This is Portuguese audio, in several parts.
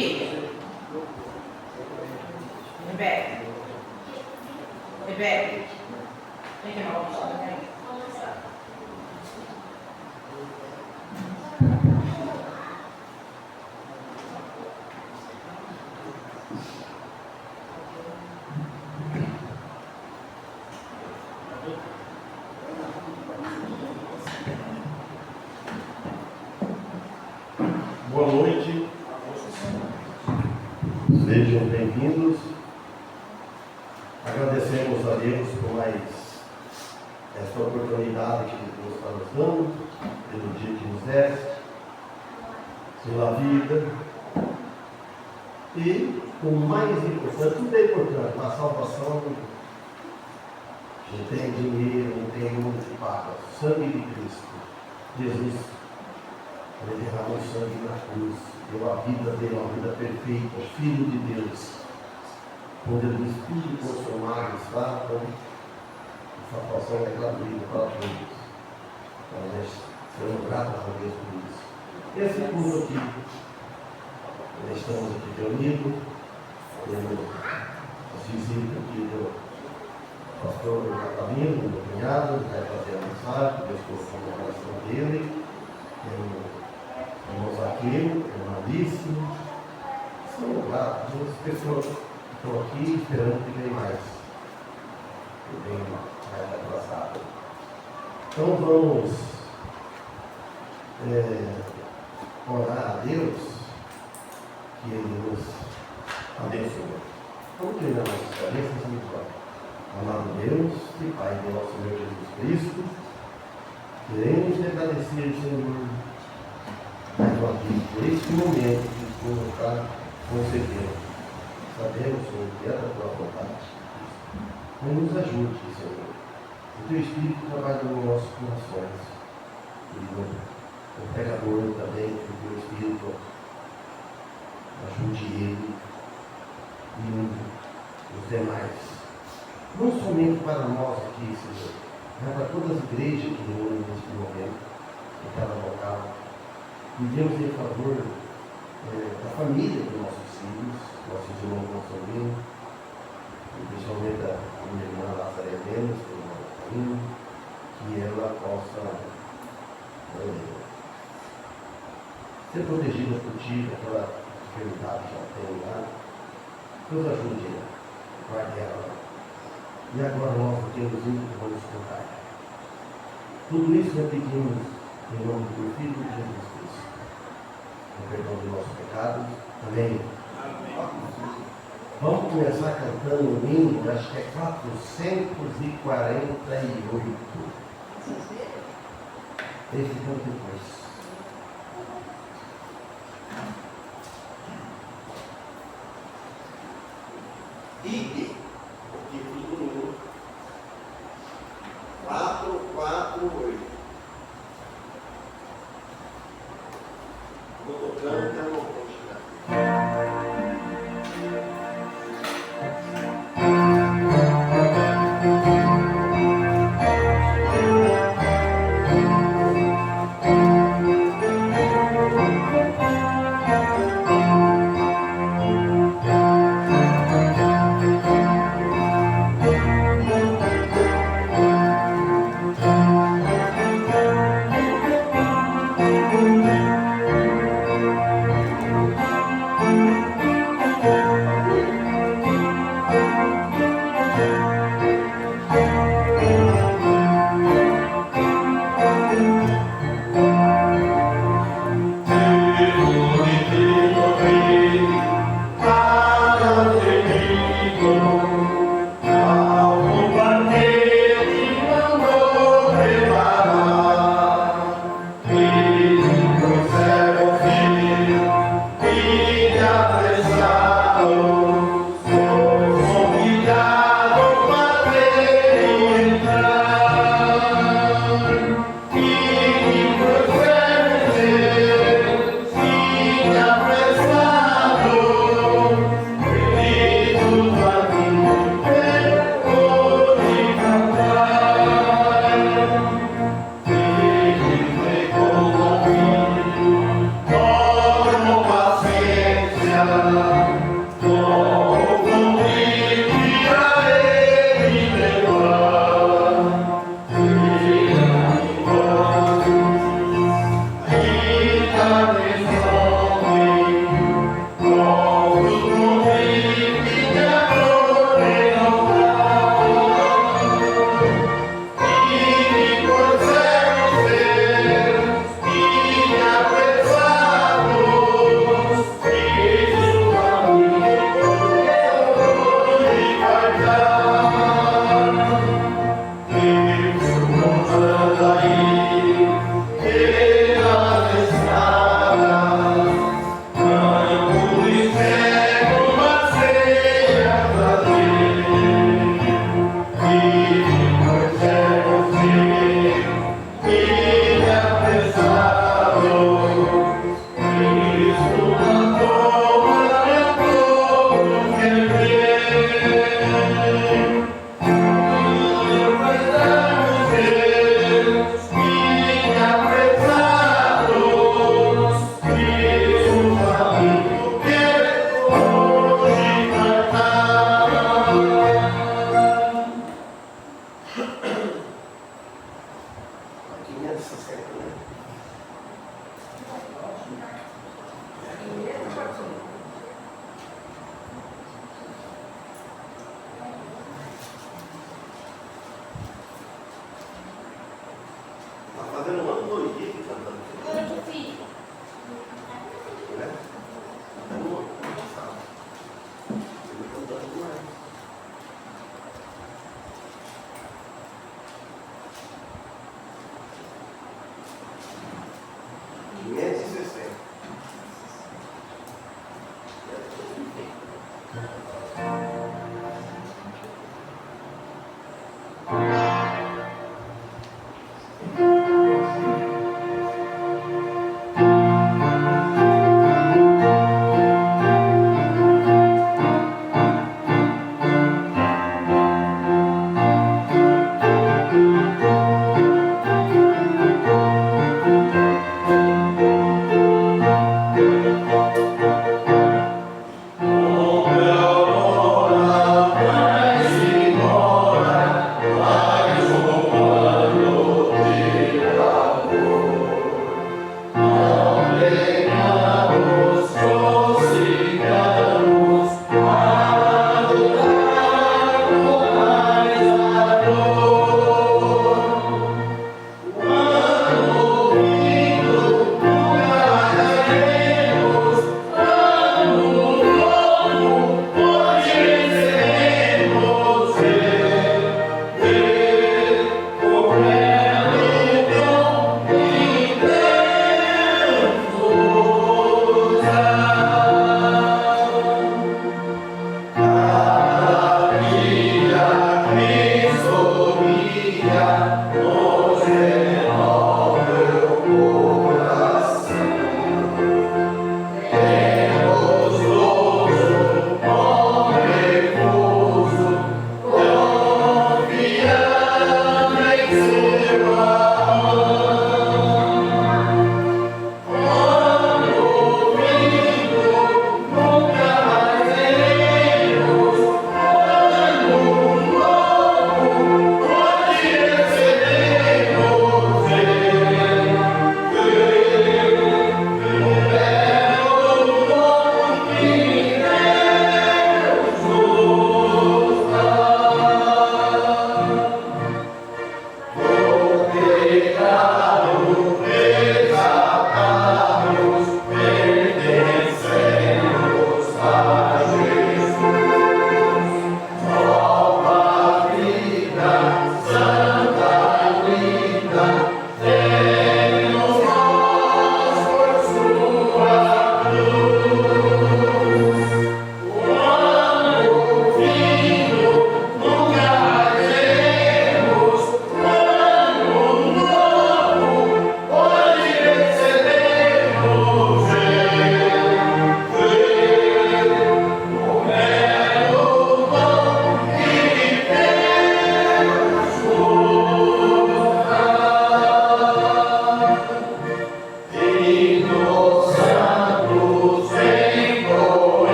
Filho. Rebeca. Rebeca. Vem aqui, mal. Boa noite, sejam bem-vindos. Agradecemos a Deus por mais esta oportunidade que Deus está nos dando, pelo dia que nos deste, pela vida. E o mais importante, tudo é importante, a salvação não tem dinheiro, não tem mundo que paga. O sangue de Cristo, Jesus, ele derramou sangue na cruz, deu a vida dele, uma vida perfeita, Filho de Deus. Quando ele diz tudo consumado está, então a salvação é gratuita para todos. Então nós somos gratos a Deus por isso. Esse culto aqui, nós estamos aqui reunidos, temos as visitas aqui do pastor Natalino, meu cunhado, vai fazer a mensagem, Deus colocou no coração dele. Tem o Zaqueu, o Alice, são gratos, as pessoas que estão aqui esperando que venha mais, que venha mais atrasado. Então vamos orar a Deus, que Ele nos abençoe. Vamos terminar nossas cabeças e vamos. Amado Deus e Pai do nosso Senhor Jesus Cristo, queremos te agradecer, Senhor, mais uma vez por este momento que o Senhor está concedendo. Sabemos, Senhor, que é da tua vontade. Mas nos ajude, Senhor. O teu Espírito trabalha nos nossos corações. E o pregador também, que o teu Espírito ajude ele e os demais. Não somente para nós aqui, Senhor, mas para todas as igrejas que reúnem neste momento, em cada local. Pedimos em favor da família dos nossos filhos, nossos irmãos Consolino, principalmente a minha irmã Lazaré Lemos, que é uma família, que ela possa ser protegida por ti, daquela enfermidade que ela tem lá. Deus ajude ela, guarde ela. E agora nós temos ido que vamos contar. Tudo isso nós pedimos em nome do teu Filho Jesus Cristo. O perdão dos nossos pecados. Amém. Vamos começar cantando o hino, acho que é 448. Esse canto depois. Ide. 448. Vou tocando até o louvor chegar.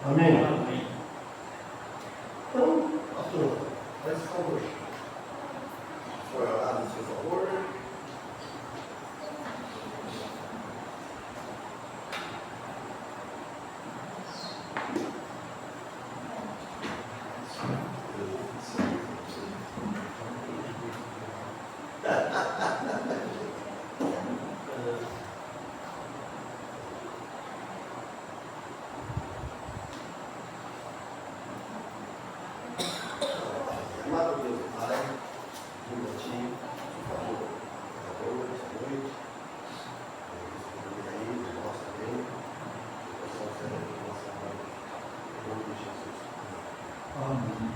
Amém? Então, pastor, faz favor. Foi orado em seu favor. Amado Deus Pai, vindo a Ti, por favor, esta noite, aí, de nós também, que possamos ser aqui nossa mãe, em nome de Jesus. Amém.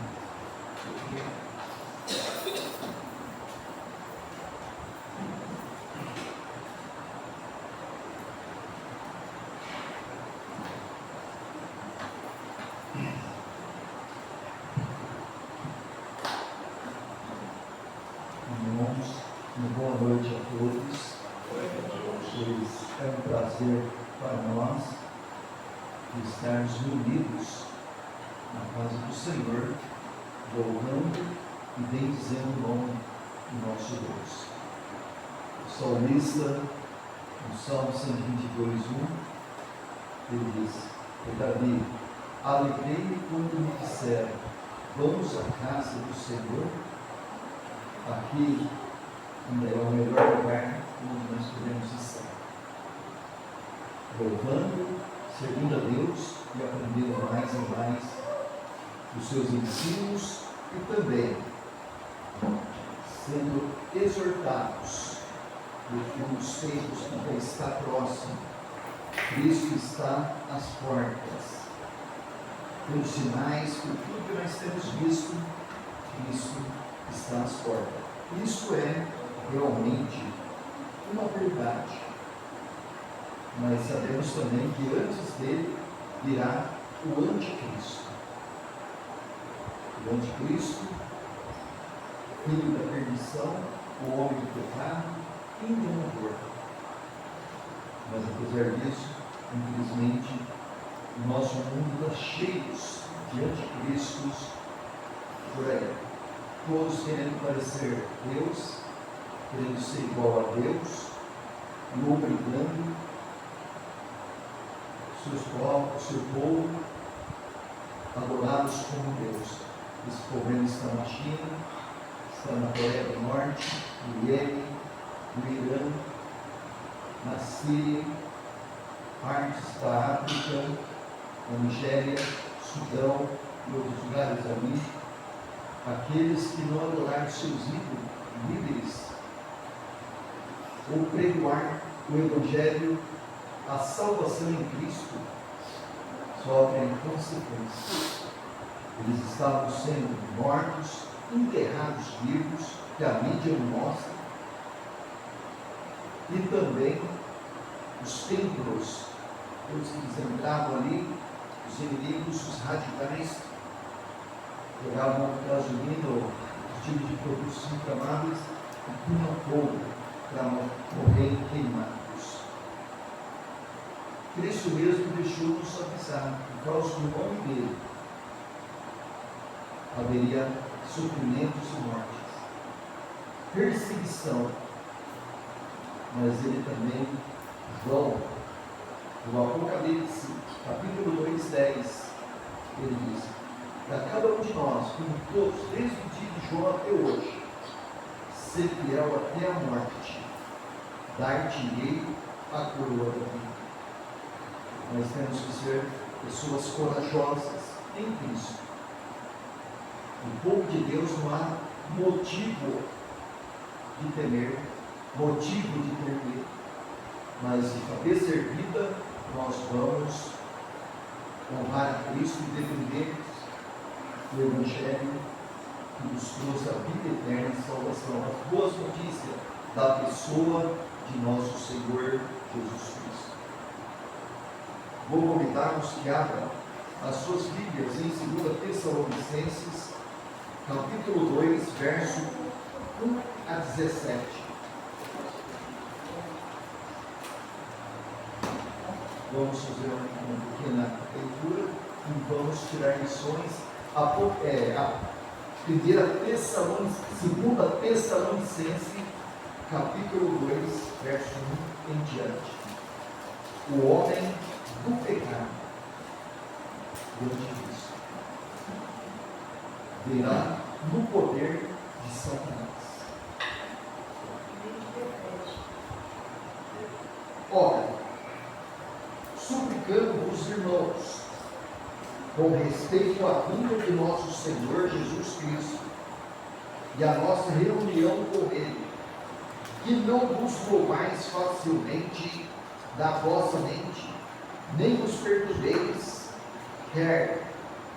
Irmãos, uma boa noite a todos. Pois é um prazer para nós estarmos unidos na casa do Senhor, louvando e bendizendo o nome do nosso Deus. O salmista, no Salmo 122:1, ele diz: Davi, alegrei-me quando me disseram, vamos à casa do Senhor. Aqui é o melhor lugar onde nós podemos estar, louvando, servindo a Deus e aprendendo mais e mais dos seus ensinos e também sendo exortados no fim dos tempos que já está próximo. Cristo está às portas. Pelos sinais, por tudo que nós temos visto, Cristo está às portas. Isso é realmente uma verdade. Mas sabemos também que antes dele virá o anticristo. O anticristo, filho da perdição, o homem do pecado, enganador. Mas apesar disso, infelizmente, o nosso mundo está cheio de anticristos por aí. Todos querendo parecer Deus, querendo ser igual a Deus, e obrigando seu povo a adorá-los como Deus. Esse problema está na China, está na Coreia do Norte, no Iêmen, no Irã, na Síria, partes da África, na Nigéria, Sudão e outros lugares ali. Aqueles que não adoraram seus líderes, ou pregoar o Evangelho, a salvação em Cristo, sofrem consequências. Eles estavam sendo mortos, enterrados vivos, que a mídia não mostra, e também os templos, os que eles entravam ali, os inimigos, os radicais, pegavam gasolina ou tipo de produtos inflamáveis e punham fogo para morrer queimados. Cristo mesmo deixou-nos avisar, por causa do nome dele, haveria sofrimentos e mortes, perseguição, mas ele também, João, no Apocalipse, capítulo 2:10, ele diz: a cada um de nós, como todos, desde o dia de João até hoje, ser fiel até a morte, dar-te-ei a coroa da vida. Nós temos que ser pessoas corajosas em Cristo. No povo de Deus não há motivo de temer, motivo de ter medo, mas de cabeça erguida nós vamos honrar a Cristo e defender o Evangelho que nos trouxe a vida eterna e salvação, as boas notícias da pessoa de nosso Senhor Jesus Cristo. Vou convidar-vos que abram as suas Bíblias em 2 Tessalonicenses, capítulo 2, verso 1 a 17. Vamos fazer uma pequena leitura e vamos tirar lições. A 2 Tessalonicenses, capítulo 2, verso 1 em diante. O homem do pecado, do anticristo, virá no poder de Satanás. Ora, suplicando-vos, irmãos, com respeito à vinda de nosso Senhor Jesus Cristo e a nossa reunião com Ele, que não vos mouvais facilmente da vossa mente, nem vos perturbeis, quer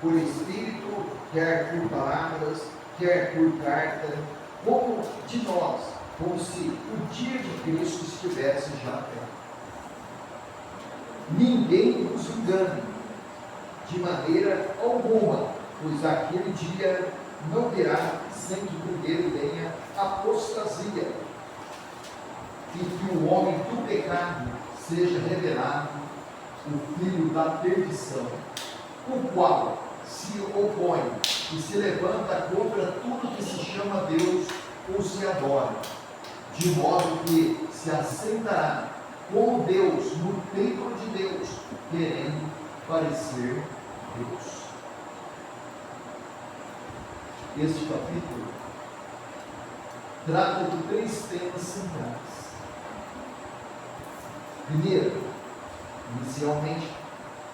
por espírito, quer por palavras, quer por carta, como de nós, como se o dia de Cristo estivesse já perto. Ninguém vos engane de maneira alguma, pois aquele dia não virá sem que primeiro venha apostasia, e que o homem do pecado seja revelado, o filho da perdição, o qual se opõe e se levanta contra tudo que se chama Deus ou se adora, de modo que se assentará com Deus no templo de Deus, querendo parecer Deus. Este capítulo trata de 3 temas centrais. Primeiro, inicialmente,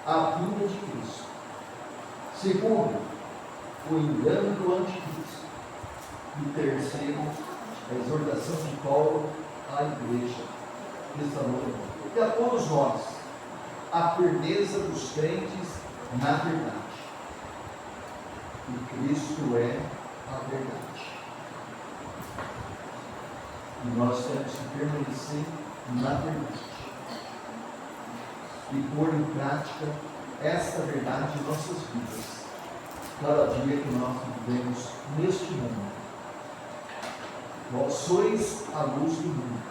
a vinda de Cristo. Segundo, o engano do anticristo. E terceiro, a exortação de Paulo à igreja tessalônica e a todos nós, a firmeza dos crentes na verdade. E Cristo é a verdade. E nós temos que permanecer na verdade e pôr em prática esta verdade em nossas vidas, cada dia que nós vivemos neste mundo. Vós sois a luz do mundo.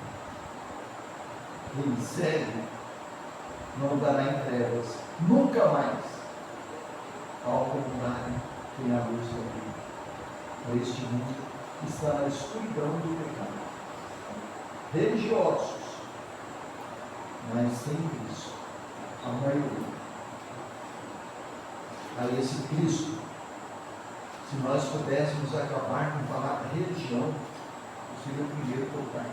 Quem me segue não andará em trevas, nunca mais. Ao contrário, tem a luz da vida. Para este mundo que está na escuridão do pecado. Religiosos, mas sem Cristo, a maioria. A esse Cristo, se nós pudéssemos acabar com a palavra religião, seria o primeiro tocar.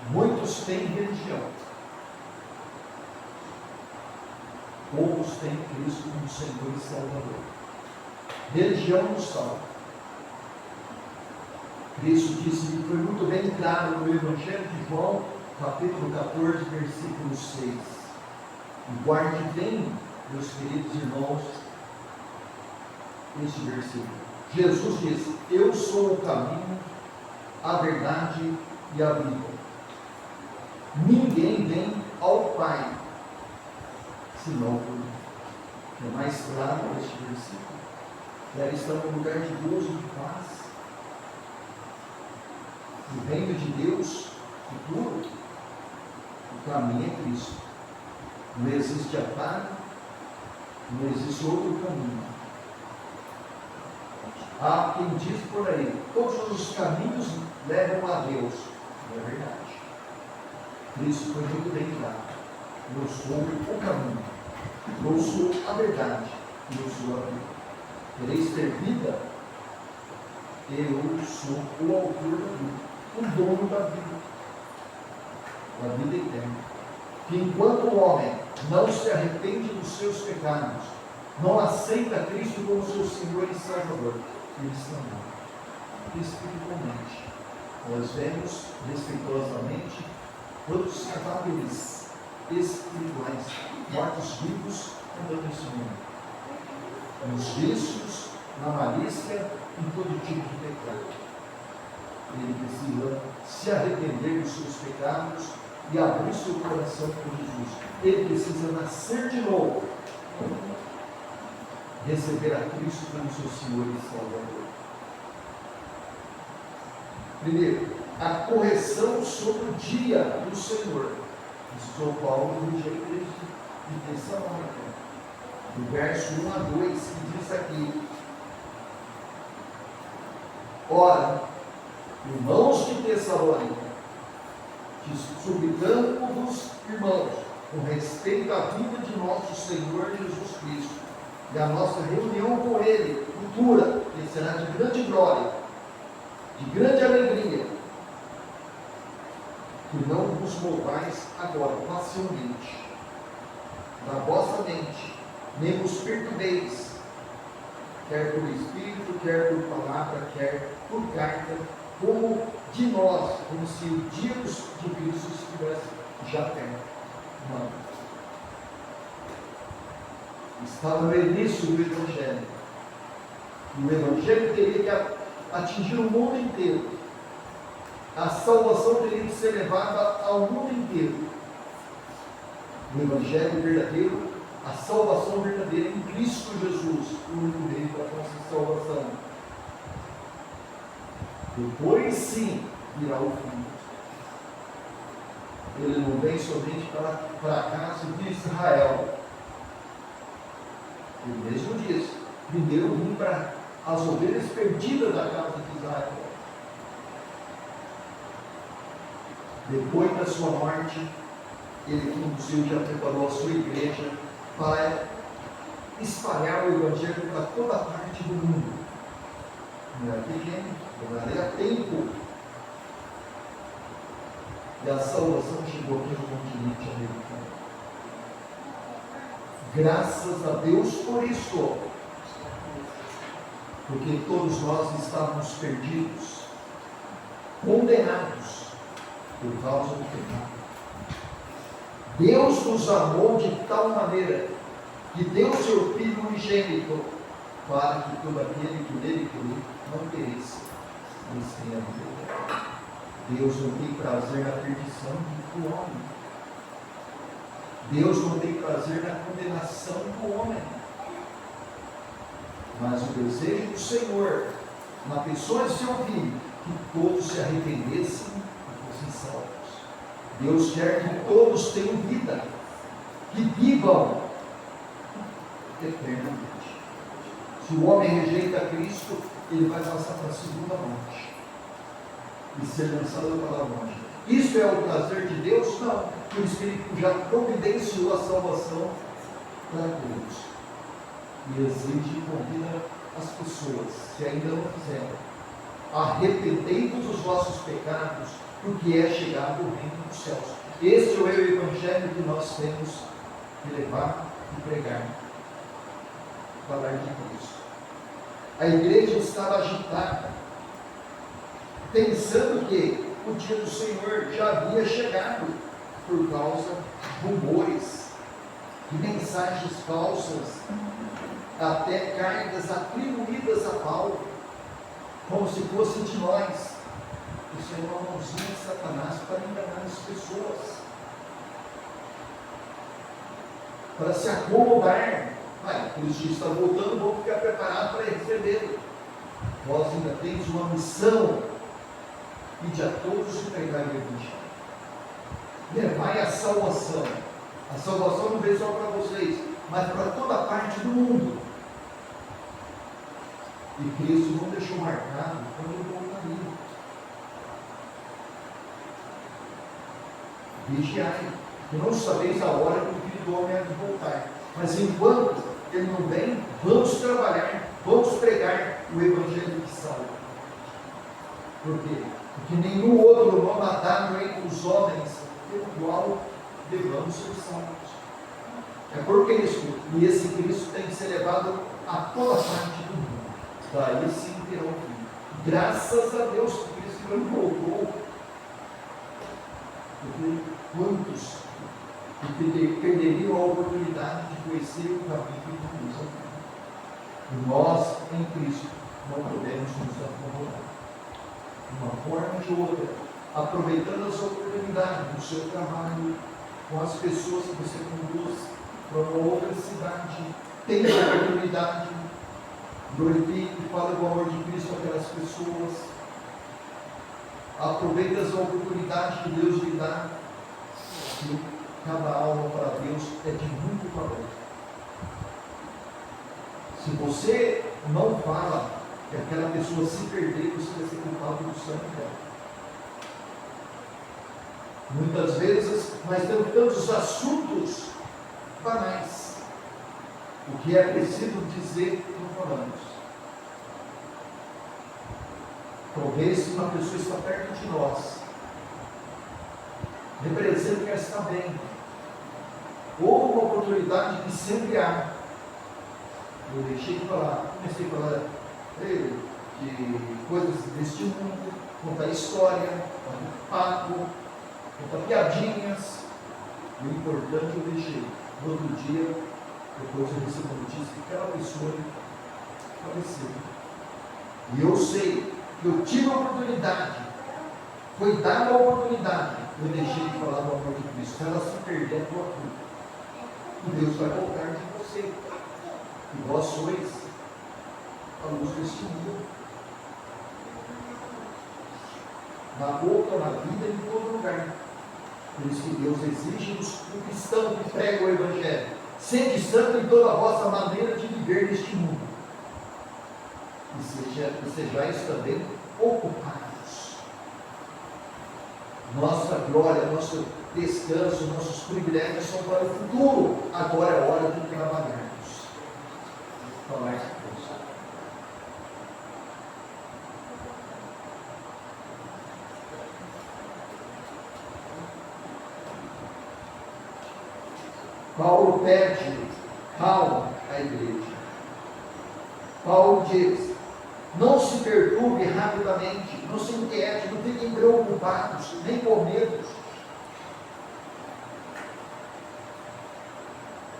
Muitos têm religião. Poucos têm Cristo como Senhor e Salvador. Religião nos salva. Cristo disse que foi muito bem claro no Evangelho de João, capítulo 14, versículo 6. E guarde bem, meus queridos irmãos, este versículo. Jesus disse: eu sou o caminho, a verdade e a vida. Ninguém vem ao Pai senão por mim. É mais claro este versículo. Deve estar num lugar de gozo e de paz. O reino de Deus futuro, o caminho é Cristo. Não existe atalho, não existe outro caminho. Há quem diz por aí: todos os caminhos levam a Deus. Não é verdade. Cristo foi muito bem claro: eu sou o caminho, eu sou a verdade, eu sou a vida. Quereis ter vida? Eu sou o autor da vida, o dono da vida eterna. Que enquanto o homem não se arrepende dos seus pecados, não aceita Cristo como seu Senhor e Salvador, ele está morto espiritualmente. Nós vemos respeitosamente todos os cadáveres espirituais, mortos-vivos, andando nesse mundo, nos vícios, na malícia, em todo tipo de pecado. Ele precisa se arrepender dos seus pecados e abrir seu coração por Jesus. Ele precisa nascer de novo, receber a Cristo como seu Senhor e Salvador. Primeiro, a correção sobre o dia do Senhor. Isso Paulo no dia de Tessalônica, no verso 1 a 2, que diz aqui: ora, irmãos de Tessalônica, suplicando-vos, irmãos, com respeito à vida de nosso Senhor Jesus Cristo, e a nossa reunião com Ele, futura, que será de grande glória, de grande alegria, que não vos mouvais agora facilmente da vossa mente, nem vos perturbeis, quer por espírito, quer por palavra, quer por carta, como de nós, como se o dia de Cristo estivesse já perto. Não. Estava no início do Evangelho. E o Evangelho teria que atingir o mundo inteiro. A salvação teria que ser levada ao mundo inteiro. O Evangelho verdadeiro, a salvação verdadeira em Cristo Jesus, o único meio da nossa salvação. Depois sim virá o fim. Ele não vem somente para a casa de Israel. Ele mesmo diz: primeiro vim para as ovelhas perdidas da casa de Israel. Depois da sua morte, ele conduziu, já preparou a sua igreja para espalhar o Evangelho para toda parte do mundo. Não era pequeno, levaria tempo. E a salvação chegou aqui no continente americano. Graças a Deus por isso. Porque todos nós estávamos perdidos. condenados por causa do pecado. Deus nos amou de tal maneira que deu seu Filho unigênito para que todo aquele que nele crê não pereça, mas tenha vida eterna. Deus não tem prazer na perdição do homem. Deus não tem prazer na condenação do homem. Mas o desejo do Senhor, na pessoa de seu Filho, que todos se arrependessem e fossem salvos. Deus quer que todos tenham vida, que vivam eternamente. Se o homem rejeita Cristo, ele vai passar para a segunda morte e ser lançado para longe. Isso é o prazer de Deus? Não. Por isso que ele já providenciou a salvação para todos. E exige e convida as pessoas, se ainda não fizeram, arrependei-vos dos vossos pecados, porque é chegado o reino dos céus. Este é o evangelho que nós temos que levar e pregar. Falar de Cristo. A igreja estava agitada, pensando que o dia do Senhor já havia chegado, por causa de rumores, de mensagens falsas, até cargas atribuídas a Paulo, como se fosse de nós. Isso é uma mãozinha de Satanás para enganar as pessoas, para se acomodar. Cristo está voltando, vamos ficar preparados para recebê-lo. Nós ainda temos uma missão, e de a todos se pregar o evangelho. Levai a salvação. A salvação não veio só para vocês, mas para toda a parte do mundo. E Cristo não deixou marcado quando ele voltaria. Vigiai, que não sabeis a hora que o Filho do Homem há de voltar. Mas enquanto ele não vem, vamos trabalhar, vamos pregar o Evangelho que salva. Por quê? Porque nenhum outro nome há dado entre os homens pelo qual devamos ser salvos. É por Cristo, e esse Cristo tem que ser levado a toda parte do mundo. Daí sim terá um fim. Graças a Deus que Cristo não voltou. Porque quantos que perderiam a oportunidade de conhecer o caminho que nos ajuda. E nós, em Cristo, não podemos nos acomodar. De uma forma ou de outra, aproveitando as oportunidades do seu trabalho, com as pessoas que você conduz para uma outra cidade, tem a oportunidade, glorifique e fale do amor de Cristo a aquelas pessoas. Aproveite as oportunidades que Deus lhe dá. E cada alma para Deus é de muito valor. Se você não fala que aquela pessoa se perder, você vai ser culpado do sangue dela. Muitas vezes nós temos tantos assuntos banais. O que é preciso dizer, não falamos. Talvez uma pessoa está perto de nós, representa que ela está bem. Houve uma oportunidade que sempre há. Eu deixei de falar, comecei a falar de coisas deste mundo, contar história, contar papo, contar piadinhas. E o importante eu deixei. No outro dia, depois eu recebi a notícia que aquela pessoa faleceu. E eu sei que eu tive a oportunidade, foi dada a oportunidade, eu deixei de falar do amor de Cristo. Se ela se perder, é tua culpa. E Deus vai voltar de você. E vós sois a luz deste mundo. Na boca, na vida, em todo lugar. Por isso que Deus exige do cristão que prega o Evangelho. Sede santo em toda a vossa maneira de viver neste mundo. E sejais também ocupados. Nossa glória, nosso descanso, nossos privilégios são para o futuro. Agora é hora de trabalharmos. Falar de Deus. Paulo pede calma à igreja. Paulo diz: não se perturbe rapidamente, não se inquiete, não fiquem preocupados, nem com medo,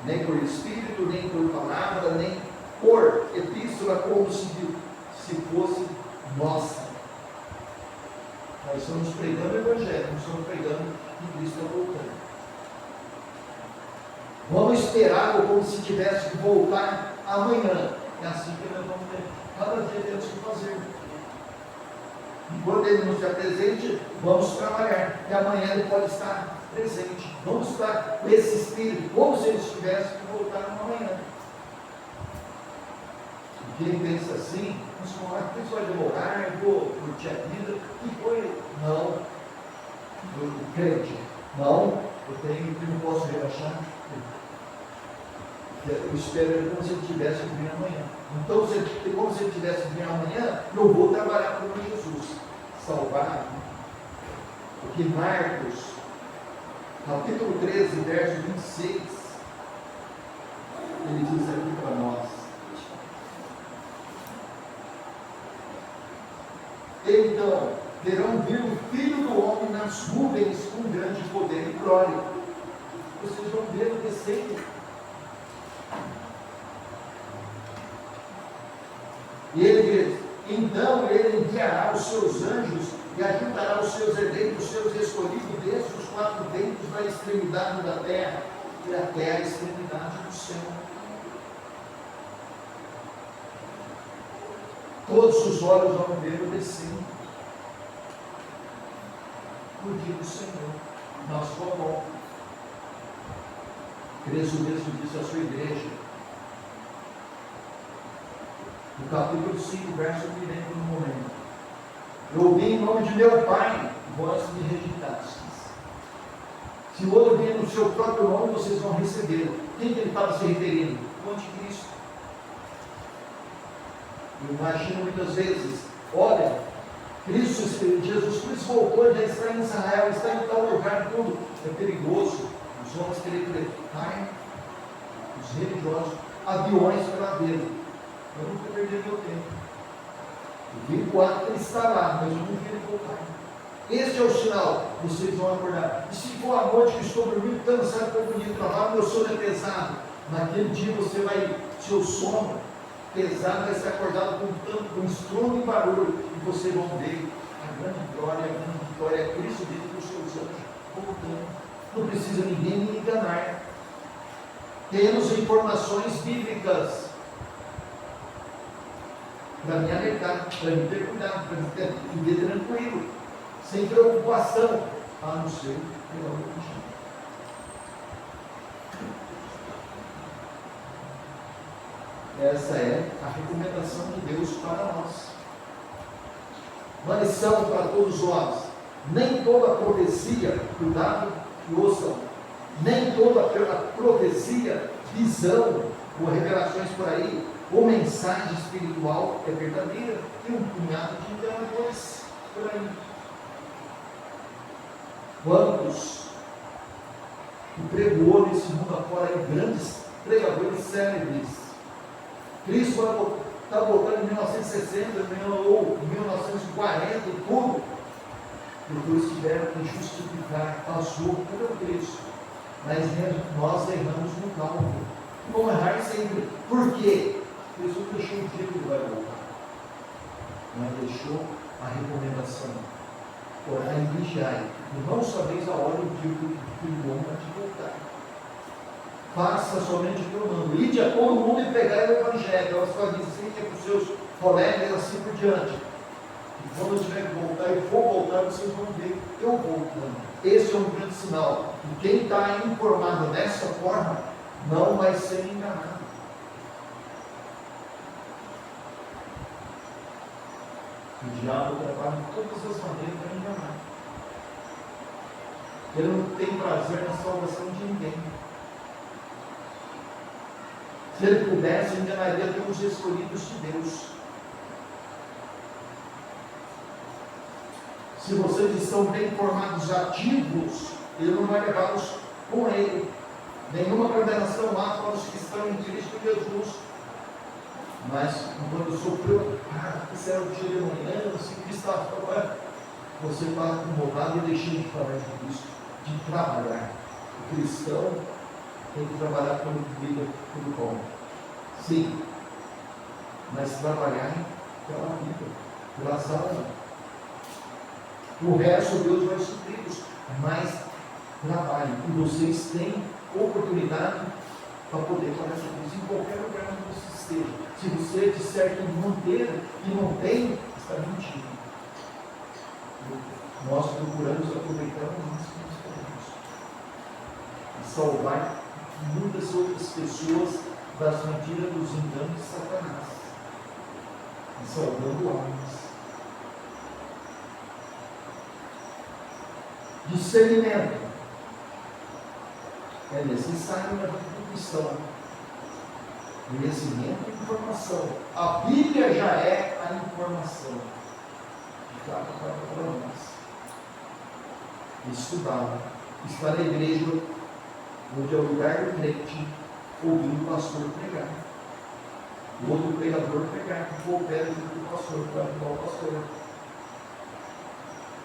nem por espírito, nem por palavra, nem por epístola, como se fosse nossa. Nós estamos pregando o Evangelho, não estamos pregando que Cristo está voltando. Vamos esperar como se tivesse que voltar amanhã. É assim que nós vamos ter. Cada dia temos que fazer. Enquanto Ele nos está presente, vamos trabalhar. E amanhã Ele pode estar presente. Vamos estar com esse espírito, como se Ele estivesse que voltar amanhã. E quem pensa assim, nos falar que isso vai demorar, eu vou curtir a vida. Que foi? Não. O crente. Não. Eu não posso relaxar. Eu espero ele como se ele tivesse que vir amanhã. Então, como se ele tivesse que vir amanhã, eu vou trabalhar com Jesus. Salvar. Porque Marcos, capítulo 13, verso 26, ele diz aqui para nós. Então, terão vir o Filho do Homem nas nuvens com grande poder e glória. Vocês vão ver o descendo. E ele diz, então ele enviará os seus anjos e ajudará os seus herdeiros, os seus escolhidos desde os quatro ventos da extremidade da terra e até a extremidade do céu. Todos os olhos vão ver o descendo. No dia do Senhor, na sua volta. Cristo mesmo disse à sua igreja, no capítulo 5, verso que lembro no momento. Eu vim em nome de meu Pai, vós me rejeitastes. Se o outro vem no seu próprio nome, vocês vão recebê-lo. Quem que ele estava se referindo? O anticristo. Eu imagino muitas vezes, olha, Jesus Cristo voltou, já está em Israel, está em tal lugar, tudo é perigoso. Os homens querem carne, os religiosos, aviões para ver. Eu nunca perdi meu tempo. Eu vi o ato que ele está lá, mas eu não vi ele voltar. Este é o sinal, vocês vão acordar. E se for a noite que estou dormindo, cansado, confundido, trabalho, meu sono é pesado. Naquele dia você vai, seu sono pesado vai ser acordado com estrondo e barulho. E vocês vão ver a grande glória é Cristo dentro dos seus anjos, voltando. Não precisa ninguém me enganar. Temos informações bíblicas para me alertar, para me ter cuidado, para me viver tranquilo, sem preocupação, a não ser pela religião. Essa é a recomendação de Deus para nós. Uma lição para todos nós. Nem toda profecia, cuidado e ouçam, nem toda profecia, visão ou revelações por aí, ou mensagem espiritual é verdadeira. Tem um punhado de enganadores por aí. Quantos que pregou nesse mundo afora aí, grandes pregadores célebres. Cristo está voltando em 1960 ou em 1940 e tudo. Depois tiveram que justificar, passou por Cristo. Mas nós erramos no cálculo. E vamos errar sempre. Por quê? Cristo deixou o dia que ele vai voltar. Mas deixou a recomendação. Orai e vigiai. E não sabeis a hora e o dia que o homem vai te voltar. Faça somente o que eu mando. Ide a todo mundo e pregai o Evangelho. Ela só diz assim, que é para os seus colegas, assim por diante. E quando eu tiver que voltar e for voltar, vocês vão ver eu voltando. Esse é um grande sinal. E quem está informado dessa forma, não vai ser enganado. O diabo trabalha de todas as maneiras para enganar. Ele não tem prazer na salvação de ninguém. Se ele pudesse, enganaria até os escolhidos de Deus. Se vocês estão bem informados, ativos, ele não vai levá-los com ele. Nenhuma condenação há para os que estão em Cristo Jesus. Mas quando eu sou preocupado, que será o dia de manhã, se Cristo está falando, você está acomodado e deixando de falar de Cristo, de trabalhar. O cristão tem que trabalhar pela vida tudo bom. Sim, mas trabalhar pela vida, pelas almas. O resto Deus vai supri-los, mas trabalhem. E vocês têm oportunidade para poder falar sobre isso em qualquer lugar onde você esteja. Se você disser que não ter e não tem, está mentindo. Nós procuramos aproveitar o máximo que nós podemos e salvar muitas outras pessoas das mentiras, dos enganos de Satanás, e salvando almas. Discernimento é necessário na vida do cristão. Conhecimento e informação. A Bíblia já é a informação de cada para nós. Estudar, estar na igreja, onde é o lugar do crente, ouvindo o pastor pregar, o outro pregador pregar, que coopera junto com o pastor, para ajudar o pastor.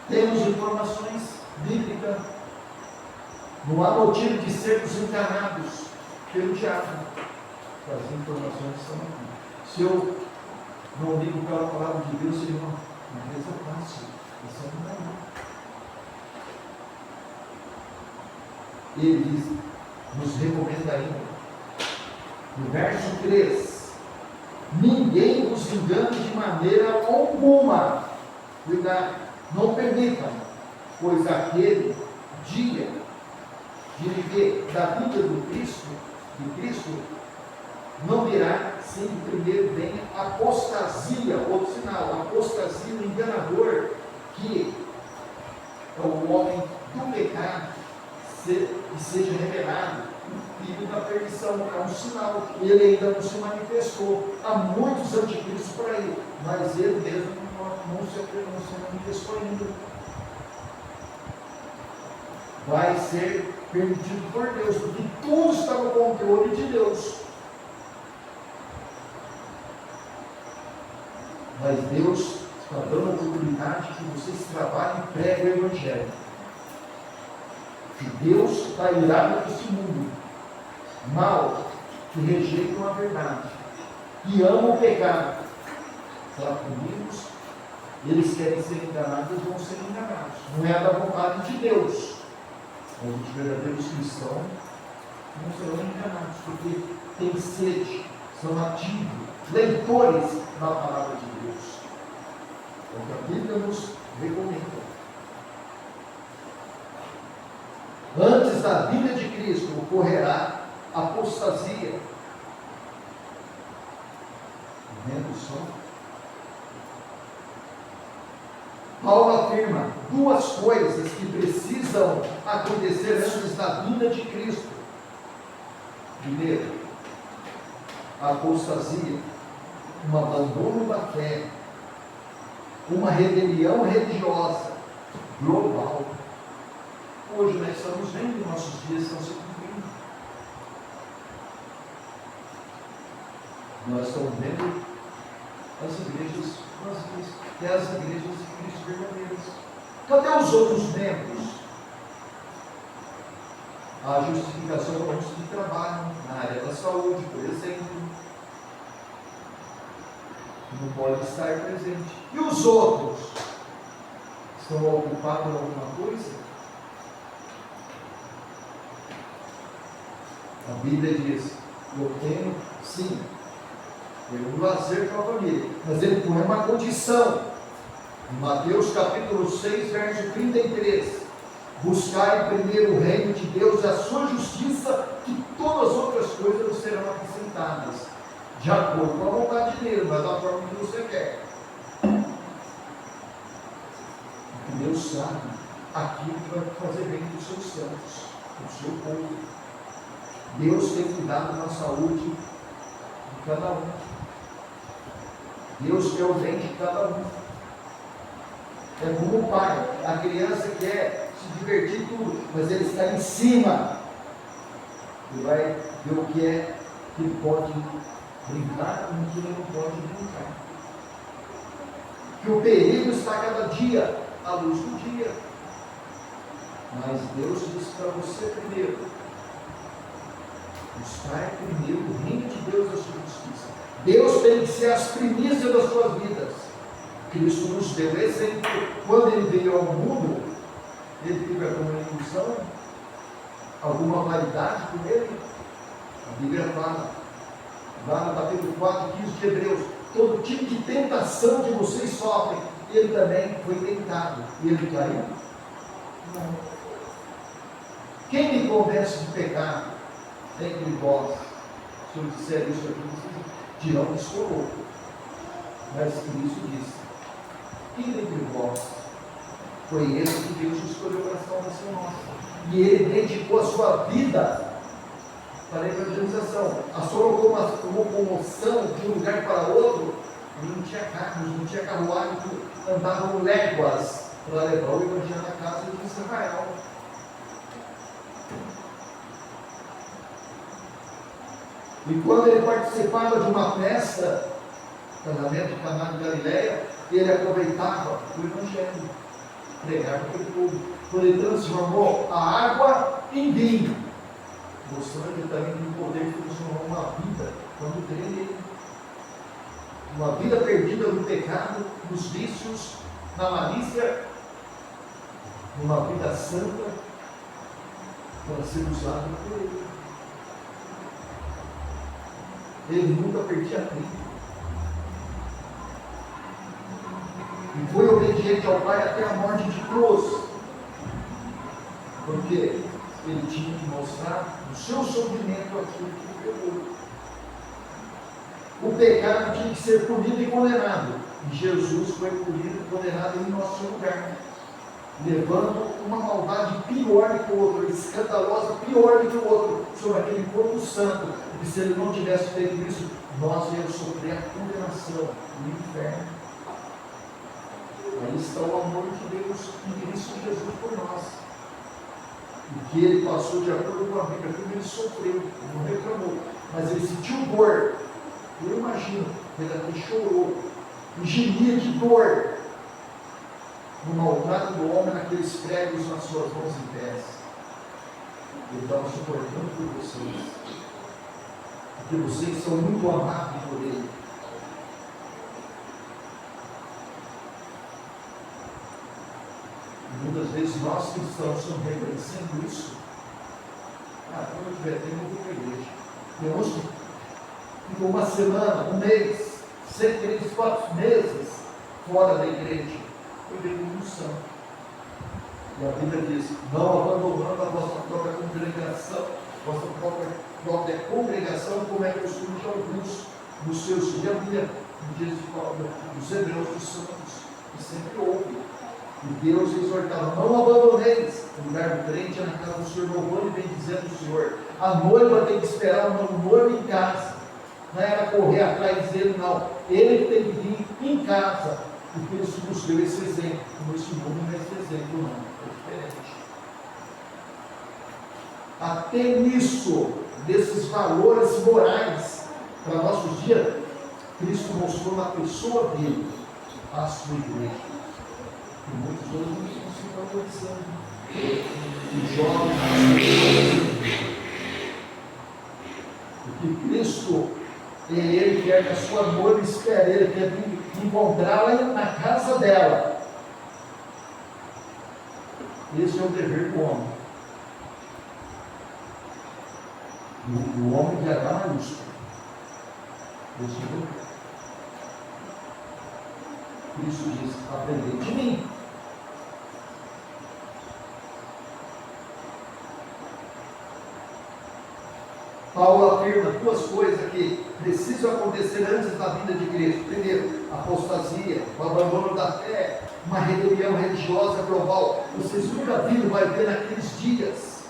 Temos informações bíblicas, não há motivo de sermos enganados pelo diabo. As informações estão aqui. Se eu não ligo para a palavra de Deus, ele não, às vezes eu faço, isso não é não. Ele diz, nos recomenda ainda, no verso 3, ninguém vos engane de maneira alguma. Cuidado, não permitam, pois aquele dia de viver da vida de Cristo, não virá sem que primeiro venha apostasia, outro sinal, apostasia, o enganador, que é o homem do pecado, e seja revelado o filho da perdição. É um sinal, ele ainda não se manifestou. Há muitos anticristos por aí, mas ele mesmo não se manifestou ainda. Vai ser permitido por Deus, porque tudo está no controle de Deus. Mas Deus está dando a oportunidade que vocês trabalhem e preguem o Evangelho. Que Deus está irado com esse mundo mal, que rejeitam a verdade, que amam o pecado. Está comigo? Eles querem ser enganados, eles vão ser enganados. Não é da vontade de Deus. Os verdadeiros cristãos não serão enganados, porque têm sede, são ativos, leitores da palavra de Deus. É o que a Bíblia nos recomenda. Antes da vinda de Cristo ocorrerá apostasia. Vendo só? Paulo afirma duas coisas que precisam acontecer antes da vinda de Cristo. Primeiro, a apostasia, um abandono da fé, uma rebelião religiosa global. Hoje nós estamos vendo, nossos dias estão se cumprindo. Nós estamos vendo as igrejas vazias, que é as igrejas de Cristo verdadeiras. Cadê os outros membros? A justificação de muitos que trabalham na área da saúde, por exemplo, não pode estar presente. E os outros? Estão ocupados em alguma coisa? A Bíblia diz, eu tenho, sim, um lazer com a família, mas ele põe uma condição. Em Mateus capítulo 6, verso 33, buscai primeiro o reino de Deus e a sua justiça, que todas as outras coisas nos serão acrescentadas, de acordo com a vontade dele, mas da forma que você quer. Porque Deus sabe aquilo que vai fazer bem dos seus santos, do seu povo. Deus tem cuidado da saúde de cada um. Deus quer o bem de cada um. É como o pai, a criança quer se divertir tudo, mas ele está em cima. Ele vai ver o que é que ele pode brincar com o que ele não pode brincar. Que o perigo está cada dia à luz do dia. Mas Deus disse para você primeiro: buscar primeiro o reino de Deus e a sua justiça. Deus tem que ser as primícias das suas vidas. Cristo nos deu exemplo. Quando ele veio ao mundo, ele teve alguma ilusão, alguma vaidade com ele? A Bíblia fala, lá no capítulo 4, 15 de Hebreus: todo tipo de tentação que vocês sofrem, ele também foi tentado. E ele caiu? Não. Quem me convence de pecado? Entre vós. Se eu disser isso aqui, vocês dirão que sou louco. Mas Cristo disse: quem dentre vós foi esse que Deus escolheu para a salvação nossa? E ele dedicou a sua vida para a evangelização. A sua locomoção de um lugar para outro, ele não tinha carros, não tinha carruagem, andavam léguas para levar o evangelho na casa de Israel. E quando ele participava de uma festa, casamento de Caná de Galileia, ele aproveitava o evangelho, pregava para o povo. Quando ele transformou a água em vinho, mostrando que ele também tem o poder de transformar uma vida quando crê nele. Uma vida perdida no pecado, nos vícios, na malícia, uma vida santa para ser usada por ele. Ele nunca perdia tempo. E foi obediente ao Pai até a morte de cruz. Porque ele tinha que mostrar no seu sofrimento aquilo que ele pegou. O pecado tinha que ser punido e condenado. E Jesus foi punido e condenado em nosso lugar, levando uma maldade pior que o outro, escandalosa, pior que o outro, sobre aquele corpo santo. E se ele não tivesse feito isso, nós íamos sofrer a condenação no inferno. Aí está o amor de Deus em Cristo Jesus por nós. O que ele passou de acordo com a Bíblia, como ele sofreu, ele não reclamou, mas ele sentiu dor. Eu imagino, ele até chorou, e gemia de dor no maltrato do homem, naqueles pregos nas suas mãos e pés. Ele estava suportando por vocês, porque vocês são muito amados por ele. E muitas vezes nós cristãos estamos reconhecendo isso. Quando eu tiver tempo, eu vou para a igreja. Tem uns que ficam uma semana, um mês, 3, 4 meses fora da igreja. Eu vejo unção. E a Bíblia diz: não abandonando a vossa própria congregação, como é costume de alguns dos seus dias, no dia dos hebreus dos santos, que sempre houve. E Deus exortava: não abandoneis o lugar do crente, é na casa do Senhor, louvando e bendizendo o Senhor. A noiva tem que esperar o noivo em casa. Não era correr atrás dele, não. Ele tem que vir em casa. E Cristo nos deu esse exemplo. Como esse mundo não é esse exemplo, não. É diferente. Até nisso, desses valores morais para nossos dias, Cristo mostrou na pessoa dele a sua igreja. E muitos outros não estão se valorizando. Os jovens, porque Cristo, ele quer que a sua noiva espere, ele quer vir encontrá-la na casa dela. Esse é o dever do homem. O homem que H maiúsculo. Esse é o dever. Cristo diz: aprendei de mim. Paulo afirma 2 coisas que precisam acontecer antes da vinda de Cristo. Primeiro, apostasia, o abandono da fé, uma rebelião religiosa global. Vocês nunca viram, vai ver naqueles dias,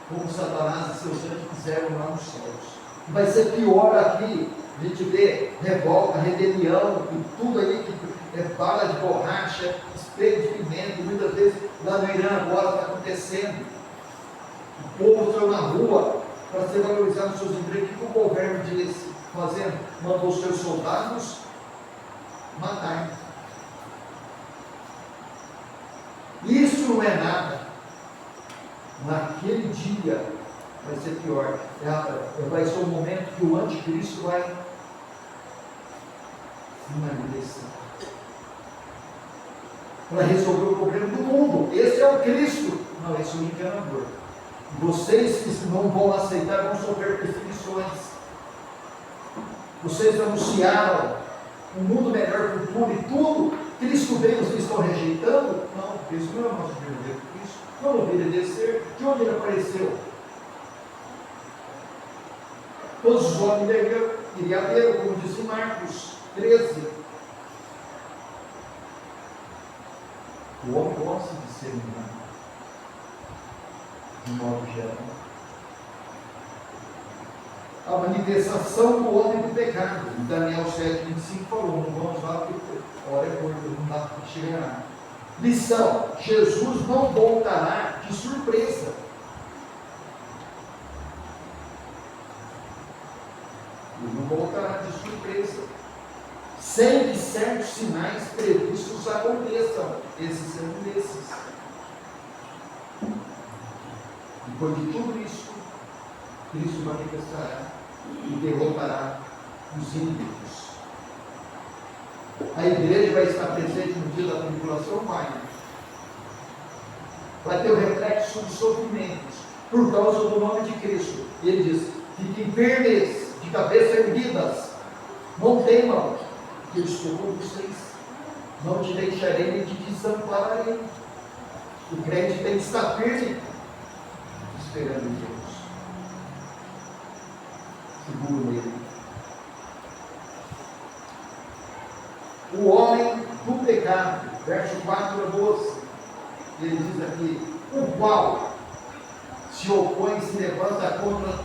como Satanás e seus anjos fizeram lá nos céus. Vai ser pior aqui. A gente vê revolta, rebelião, e tudo aí que é bala de borracha, espelho de pimenta, muitas vezes lá no Irã agora está acontecendo. O povo saiu na rua para ser valorizado nos seus empregos. O que o governo disse? Fazendo? Mandou os seus soldados matar. Isso não é nada. Naquele dia vai ser pior. Vai ser o momento que o anticristo vai finalizar para resolver o problema do mundo. Esse é o Cristo. Não, esse é o enganador. Vocês que não vão aceitar vão sofrer perseguições. Vocês anunciaram um mundo melhor futuro e tudo. Cristo veio, vocês estão rejeitando? Não, Cristo não é o nosso verdadeiro Cristo. Quando ele descer, de onde ele apareceu? Todos os homens iriam ver, como disse Marcos 13. O homem gosta de ser enganado, de modo geral. A manifestação do homem do pecado. Daniel 7,25 falou, não vamos lá porque hora é curta, não dá para chegar. Lição: Jesus não voltará de surpresa. Ele não voltará de surpresa, sem que certos sinais previstos aconteçam. Esses são esses. Depois de tudo isso, Cristo manifestará e derrotará os inimigos. A igreja vai estar presente no dia da tribulação? Vai ter o reflexo dos sofrimentos por causa do nome de Cristo. E ele diz: fiquem firmes, de cabeça erguidas, não temam, que eu estou com vocês, não te deixarei nem te desampararei. O crente tem que estar firme, esperando em Deus, seguro nele. O homem do pecado, verso 4 a 12, ele diz aqui: o qual se opõe e se levanta contra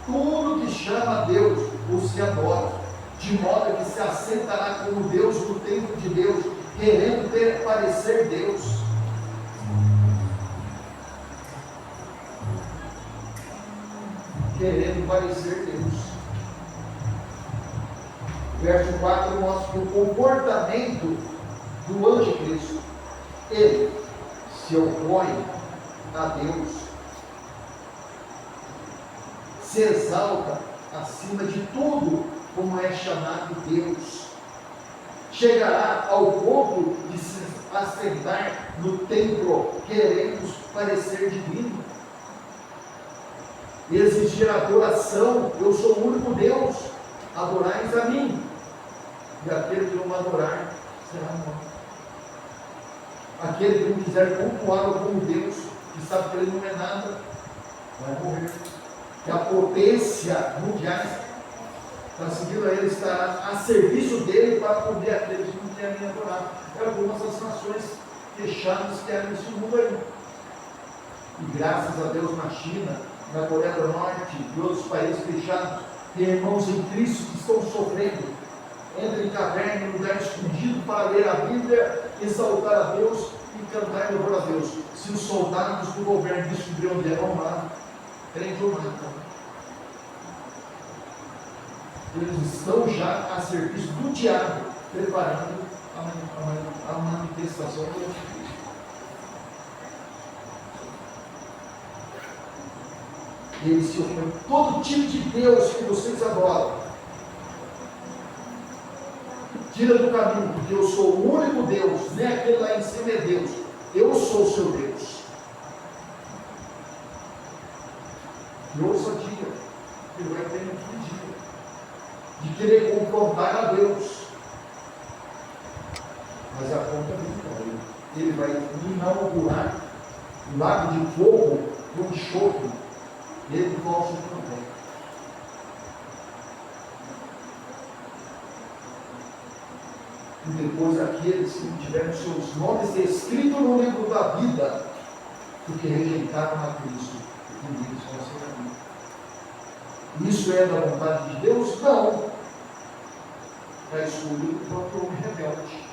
tudo que chama a Deus ou se adora, de modo que se assentará como Deus no templo de Deus, querendo parecer Deus. Querendo parecer Deus. Verso 4 mostra que o comportamento do anticristo, ele se opõe a Deus, se exalta acima de tudo como é chamado Deus, chegará ao ponto de se assentar no templo querendo parecer divino, exigir adoração. Eu sou o único Deus, adorais a mim, e aquele que não me adorar será morto. Aquele que não quiser cultuá-lo como Deus, que sabe que ele não é nada, vai morrer. Que a potência mundial está seguindo a ele, está a serviço dele para cobrir aqueles que não querem adorar. É algumas das nações fechadas que eram nesse mundo aí. E graças a Deus na China, na Coreia do Norte e outros países fechados, tem irmãos em Cristo que estão sofrendo. Entra em caverna, em lugar escondido, para ler a Bíblia, exaltar a Deus e cantar em louvor a Deus. Se os soldados do governo descobriram onde é, vão lá, crente ou não. Eles estão já a serviço do diabo, preparando a manifestação do Anticristo. Eles se opõem a todo tipo de Deus que vocês adoram. Tira do caminho, porque eu sou o único Deus, nem aquele lá em cima é Deus. Eu sou o seu Deus. E ousadia, que vai ter naquele dia, de querer confrontar a Deus. Mas a conta vem. Ele vai inaugurar o lago de fogo do enxofre, ele e falso profeta. E depois aqueles que não tiveram seus nomes escritos no livro da vida, porque rejeitaram a Cristo, e eles vão ser amigos. Isso é da vontade de Deus? Não. É a escolha do próprio homem rebelde.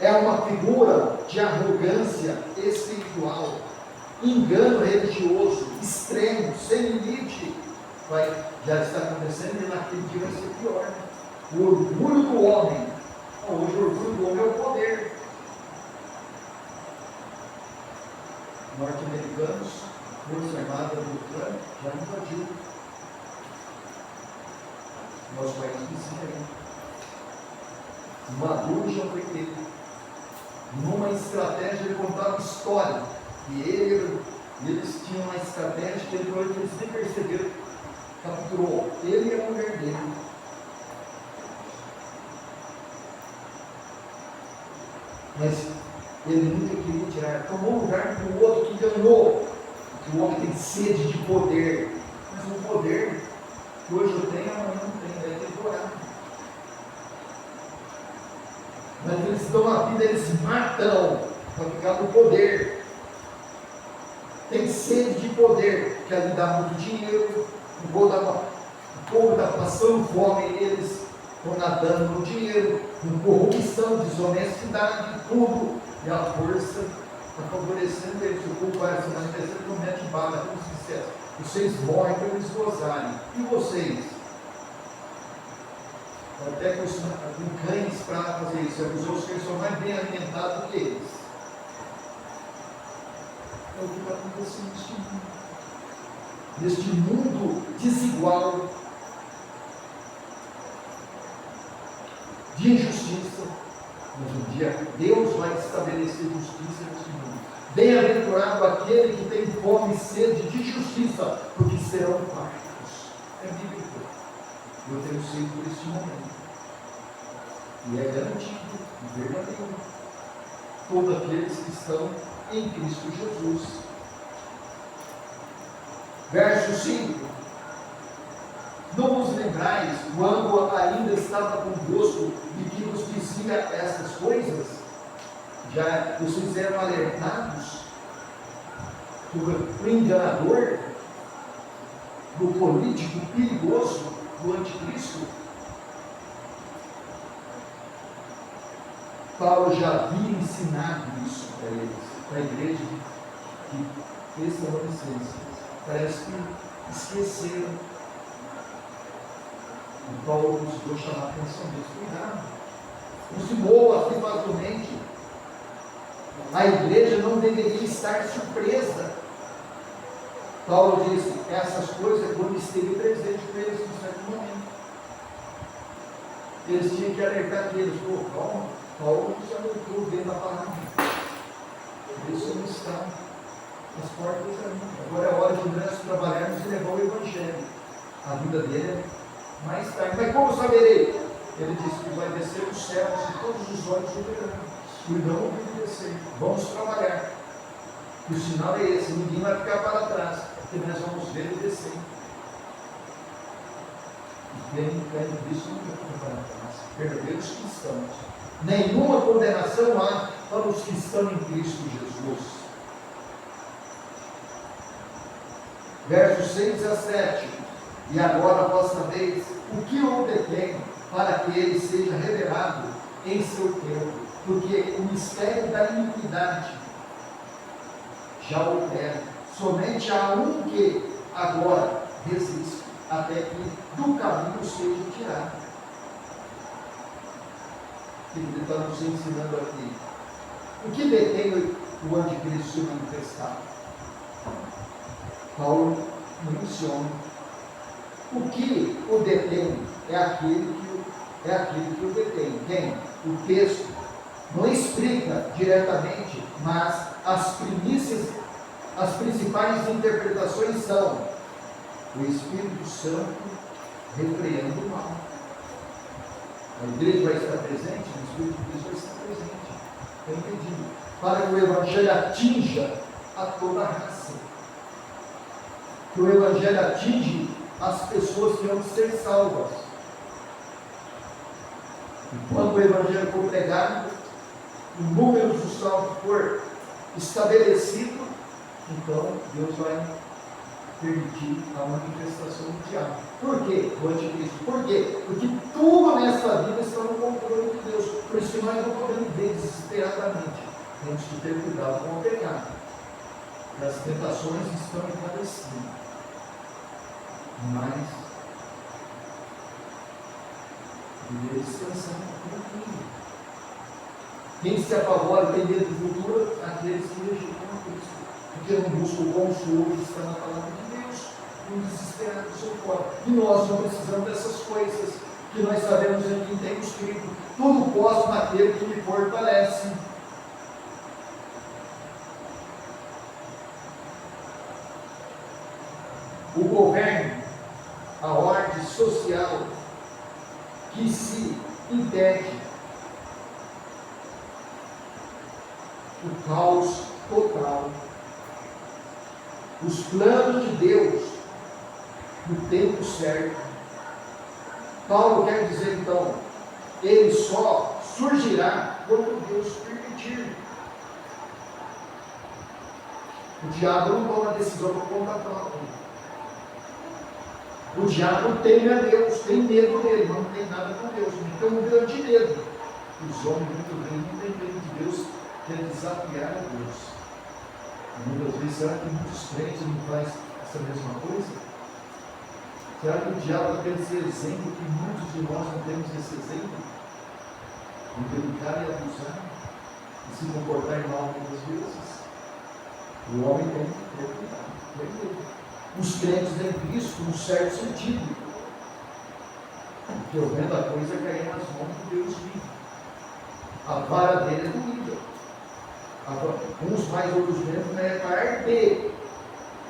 É uma uma figura de arrogância espiritual, engano religioso, extremo, sem limite, já está acontecendo e naquele dia vai ser pior. O orgulho do homem, hoje o orgulho do homem é o poder. Norte-americanos, Força Armada do Trump, já invadiu nosso país vizinho. Maduro já foi pego. Numa estratégia, ele contava história. E eles tinham uma estratégia que eles nem perceberam. Capturou ele e a mulher dele. Mas ele nunca queria tirar. Tomou o lugar do outro que ganhou. Que o homem tem sede de poder. Mas o poder que hoje eu tenho, amanhã não tenho. É temporário. Mas eles dão a vida, eles matam para ficar no poder. Tem sede de poder, quer lhe dar muito dinheiro, o povo está passando fome, eles estão nadando no dinheiro, com corrupção, desonestidade, tudo, e a força está favorecendo eles. O povo vai se manifestando no mete bala, como se dissesse, vocês morrem para eles gozarem, e vocês? Até com cães para fazer isso, os outros cães são mais bem alimentados do que eles. É o que está acontecendo neste mundo desigual, de injustiça. Mas um dia Deus vai estabelecer justiça neste mundo. Bem-aventurado aquele que tem fome e sede de justiça, porque serão fartos. É bíblico. Eu tenho sido por este momento. E é garantido, verdadeiro. Todos aqueles que estão em Cristo Jesus. Verso 5. Não vos lembrais, quando ainda estava convosco, de que vos dizia essas coisas? Já vocês eram alertados do enganador, do político perigoso, do anticristo? Paulo já havia ensinado isso para eles, para a igreja de Tessalonicenses. Parece que esqueceram. E Paulo buscou chamar a atenção deles. Cuidado. Não se mova assim facilmente. A igreja não deveria estar surpresa. Paulo disse, essas coisas quando esteve presente com eles em certo momento. Eles tinham que alertar eles, calma. Paulo já voltou dentro da palavra. Isso não está nas portas ainda. Agora é hora de nós trabalharmos e levar o Evangelho. A vida dele é mais tarde. Mas como saberei? Ele disse que vai descer os céus e todos os olhos o verão. E não obedecer. Vamos trabalhar. E o sinal é esse: ninguém vai ficar para trás, porque nós vamos ver ele descer. E tem visto nunca ficar para trás. Verdadeiros cristãos. Nenhuma condenação há para os que estão em Cristo Jesus. Versos 6 a 7. E agora a vossa vez, o que o detém, para que ele seja revelado em seu tempo, porque o mistério da iniquidade já opera. Somente há um que agora resiste, até que do caminho seja tirado. Ele está nos ensinando aqui. O que detém o anticristo se manifestar? Paulo menciona. O que o detém é aquele que o detém. Quem? O texto não explica diretamente, mas as principais interpretações são o Espírito Santo refreando o mal. A igreja vai estar presente, o Espírito de Deus vai estar presente. É impedido. Para que o Evangelho atinja a toda a raça. Que o Evangelho atinge as pessoas que vão ser salvas. E quando o Evangelho for pregado, o número do salvo for estabelecido, então Deus vai permitir a manifestação do diabo. Por quê? Do anticristo. Por quê? Porque tudo nessa vida está no controle de Deus. Por isso que nós não podemos ver desesperadamente. Temos que ter cuidado com o pecado. E as tentações estão em cada esquina. Mas viver descansando tranquilo. Quem se apavora, tem medo do futuro, aqueles que rejeitam a Cristo. Porque não buscam o consolo que está na palavra de Deus, não desesperar do seu corpo. E nós não precisamos dessas coisas, que nós sabemos em quem tem escrito. Tudo posso naquele que me fortalece. O governo, a ordem social que se impede, o caos total, os planos de Deus no tempo certo. Paulo quer dizer então, ele só surgirá quando Deus permitir. O diabo não toma decisão por conta própria. O diabo teme a Deus, tem medo dele, não tem nada com Deus, então um grande medo. Os homens muito bem não têm medo de Deus, quer desafiar a Deus. Muitas vezes, será que muitos crentes não fazem essa mesma coisa? Será que o diabo quer ser exemplo que muitos de nós não temos esse exemplo? De brincar e abusar, e se comportar mal muitas vezes? O homem tem que ter cuidado, tem medo. Os crentes em Cristo, num certo sentido, porque eu vendo a coisa cair nas mãos de Deus vivo. A vara dele é doída. Uns mais, outros menos, mas é para arder.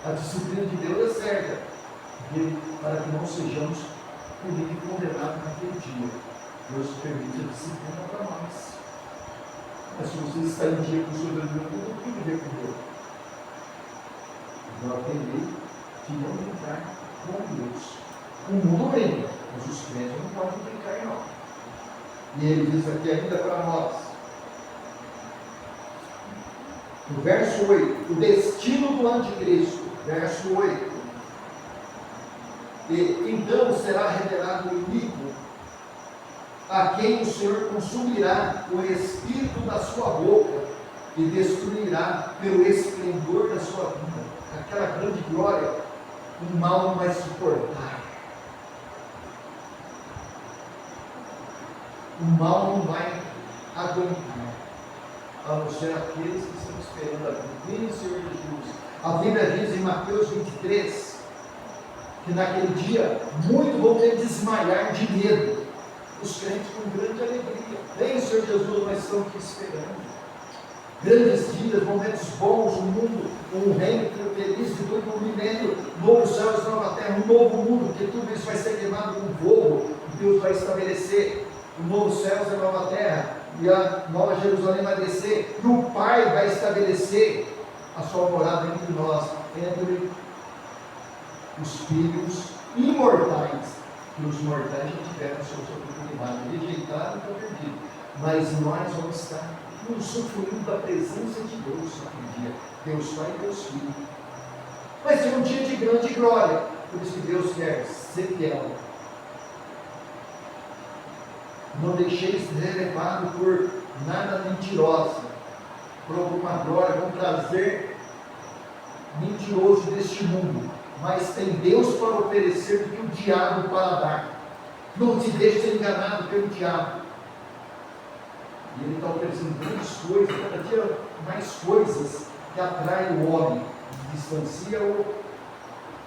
A disciplina de Deus é certa, para que não sejamos punidos e condenados naquele dia. Deus permite a disciplina para nós. Mas se você está em dia com o seu Deus, não tem que ver com Deus. Então, aprender que não brincar com Deus. O mundo brinca, mas os crentes não podem brincar, não. E ele diz aqui ainda para nós, no verso 8, o destino do anticristo, verso 8, e então será revelado o inimigo, a quem o Senhor consumirá o espírito da sua boca e destruirá pelo esplendor da sua vida. Aquela grande glória, o mal não vai suportar. O mal não vai aguentar, a não ser aqueles que estão esperando a vinda do Senhor Jesus. A Bíblia diz em Mateus 23, que naquele dia, muitos vão ter que desmaiar de medo. Os crentes com grande alegria. Vem, Senhor Jesus, nós estamos aqui esperando. Grandes dias, momentos bons, um mundo, um reino feliz, depois de um milênio, novos céus, nova terra, um novo mundo, porque tudo isso vai ser queimado com fogo. Deus vai estabelecer um novo céus e nova terra, e a nova Jerusalém vai descer, e o Pai vai estabelecer a sua morada entre nós, entre os filhos imortais, que os mortais já tiveram sua oportunidade, rejeitaram e estão perdidos, mas nós vamos estar usufruindo da presença de Deus naquele dia, Deus Pai e Deus Filho. Vai ser um dia de grande glória, por isso que Deus quer ser fiel. Não deixeis de ser levado por nada mentirosa, por alguma glória, algum prazer mentiroso deste mundo, mas tem Deus para oferecer do que o diabo para dar. Não te deixe ser enganado pelo diabo. E ele está oferecendo grandes coisas, cada dia mais coisas que atraem o homem, que distancia-o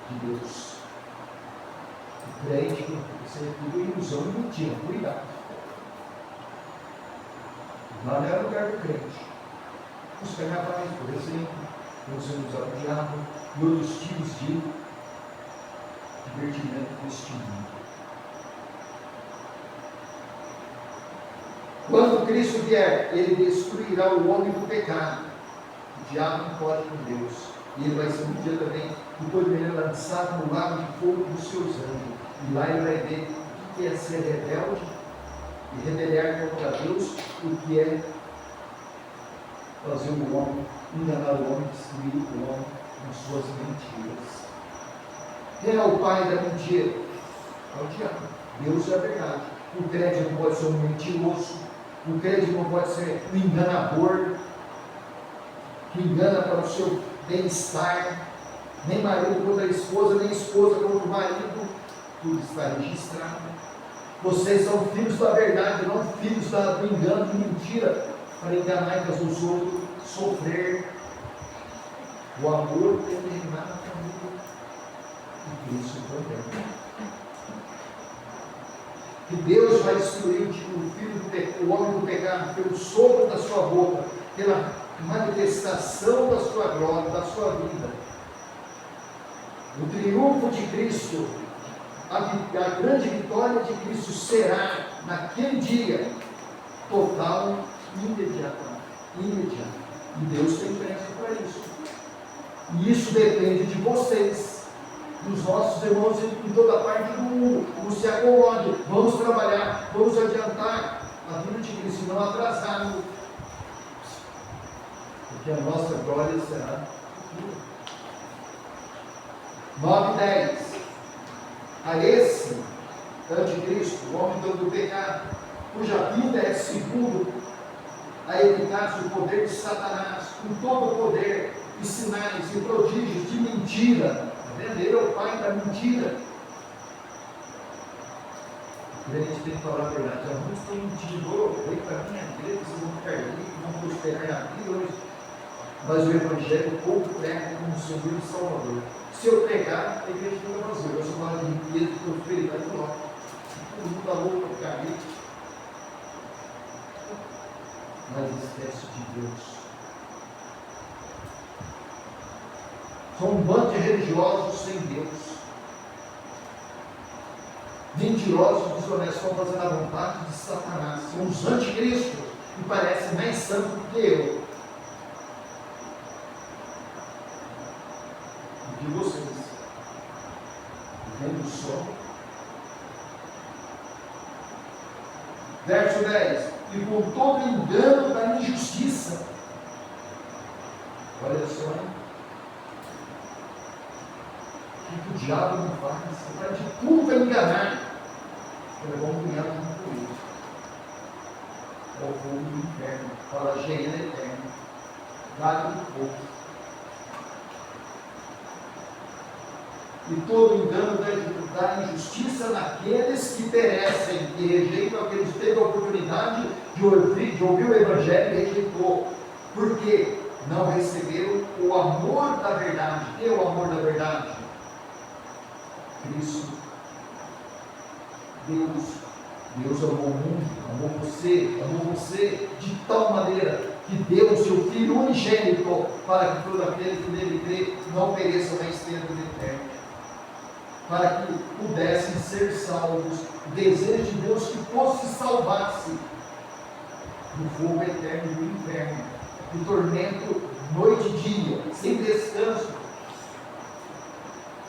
de Deus. O crente, isso é tudo ilusão e mentira, cuidado. Lá não é lugar do crente. Os carnavais, por exemplo, vão sendo usados o diabo e outros tipos de divertimento deste mundo. Quando Cristo vier, ele destruirá o homem do pecado. O diabo não pode com Deus. E ele vai ser um dia também, depois de ele lançado no lago de fogo dos seus anjos. E lá ele vai ver o que é ser rebelde e rebeliar contra Deus, o que é fazer o homem, enganar o homem, destruir o homem com suas mentiras. Quem é o pai da mentira? É o diabo. Deus é a verdade. O crédito não pode ser um mentiroso. O crédito não pode ser um enganador, que engana para o seu bem-estar. Nem marido contra a esposa, nem esposa contra o marido. Tudo está registrado. Vocês são filhos da verdade, não filhos do engano e mentira, para enganar os outros, sofrer. O amor terminar na família. E Cristo também. Que Deus vai destruir o homem do pecado pelo sopro da sua boca, pela manifestação da sua glória, da sua vida. O triunfo de Cristo, a grande vitória de Cristo será, naquele dia, total e imediata. E Deus tem pressa para isso. E isso depende de vocês, dos nossos irmãos em toda parte do mundo. Não se acomode, vamos trabalhar, vamos adiantar a vida de Cristo, não atrasar, porque a nossa glória será futura. 9 e 10. A esse anticristo, o homem do pecado, cuja vida é segundo a eficácia do poder de Satanás, com todo o poder e sinais e prodígios de mentira. Ele é o pai da mentira. A gente tem que falar a verdade. Alguns estão mentindo, vem para a minha igreja, vocês vão ficar ricos, vão prosperar na vida. Mas o Evangelho pouco prega como Senhor e Salvador. Se eu pregar, a igreja fica vazia. Eu só falo de riqueza e prosperidade logo. Todo mundo está louco para ficar rico. Mas esquece de Deus. São um bando de religiosos sem Deus. Mentirosos, desonestos, estão fazendo a vontade de Satanás. São os anticristos que parecem mais santos do que eu. E de vocês. Vendo o sol. Verso 10. E com todo engano da injustiça. Olha só, hein? Que o diabo não faz, ele faz de tudo para enganar. Ele vai ganhar tudo por isso. É o fogo do inferno, fala Geena eterno, vale do fogo. E todo engano da injustiça naqueles que perecem, que rejeitam aqueles que teve a oportunidade de ouvir o Evangelho e rejeitou. Por quê? Não receberam o amor da verdade. O que é o amor da verdade? Cristo. Deus amou o mundo, amou você de tal maneira que deu o seu Filho unigênito para que todo aquele que nele crê não pereça, mas tenha vida eterna. Para que pudessem ser salvos. O desejo de Deus que todos se salvassem do fogo eterno do inferno, do tormento noite e dia, sem descanso.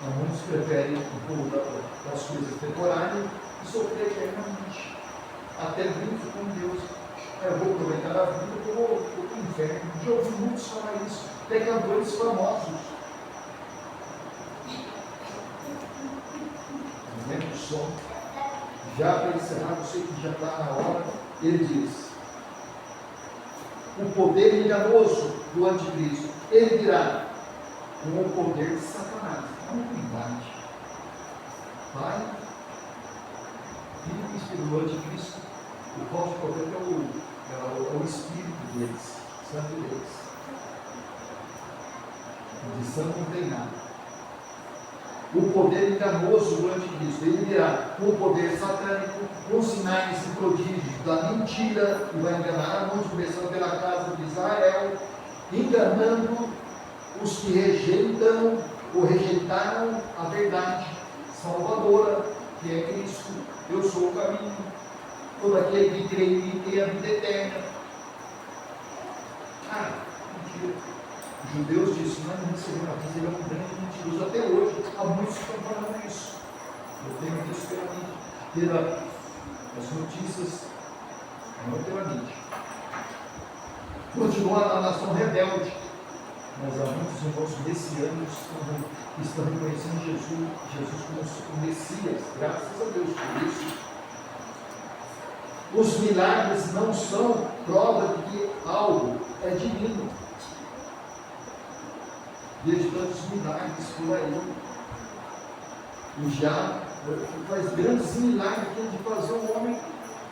Então, muitos preferem o pulo das coisas temporárias e sofrer eternamente. Até brinco com Deus. Eu vou aproveitar a vida, eu vou para o inferno. Já ouvi muitos falar isso. Pecadores famosos. Vendo o som. Já para encerrar, eu sei que já está na hora. Ele diz: o poder enganoso do anticristo. Ele dirá: com o poder de Satanás. É uma unidade. Pai, Filho e Espírito. O anticristo, o falso profeta é o espírito deles, santo deles. De santo não tem nada. O poder enganoso do anticristo. Ele virá com o poder satânico, com sinais e prodígios da mentira, e vai enganar muitos, começando pela casa de Israel, enganando os que rejeitam ou rejeitaram a verdade salvadora, que é Cristo. Eu sou o caminho. Todo aquele que crê em mim tem a vida eterna. Mentira. Os judeus disseram: não receberam a vida, ele é um grande mentiroso. Até hoje, há muitos que estão falando isso. Eu tenho visto pelas notícias, não pela mídia. Continua na nação rebelde. mas há muitos irmãos messiânicos que estão reconhecendo Jesus como o Messias, graças a Deus por isso. Os milagres não são prova de que algo é divino. Vejo tantos milagres por aí. O diabo faz grandes milagres de fazer o homem.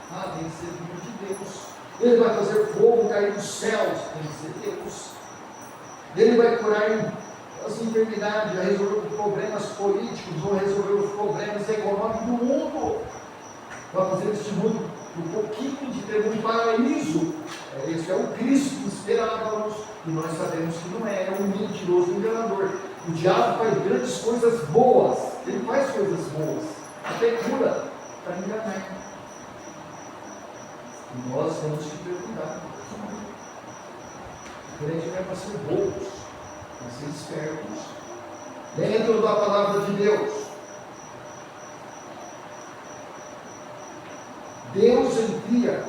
Tem que ser filho de Deus. Ele vai fazer fogo cair dos céus. Tem que ser Deus. Ele vai curar as enfermidades, vai resolver os problemas políticos, vai resolver os problemas econômicos do mundo. Vai fazer este mundo um pouquinho de ter um paraíso. Esse é o Cristo que esperávamos, e nós sabemos que não é um mentiroso enganador. O diabo faz grandes coisas boas, ele faz coisas boas, até cura, para enganar. E nós temos que ter cuidado. O crente não é para ser bobos, para ser espertos, dentro da palavra de Deus. Deus envia,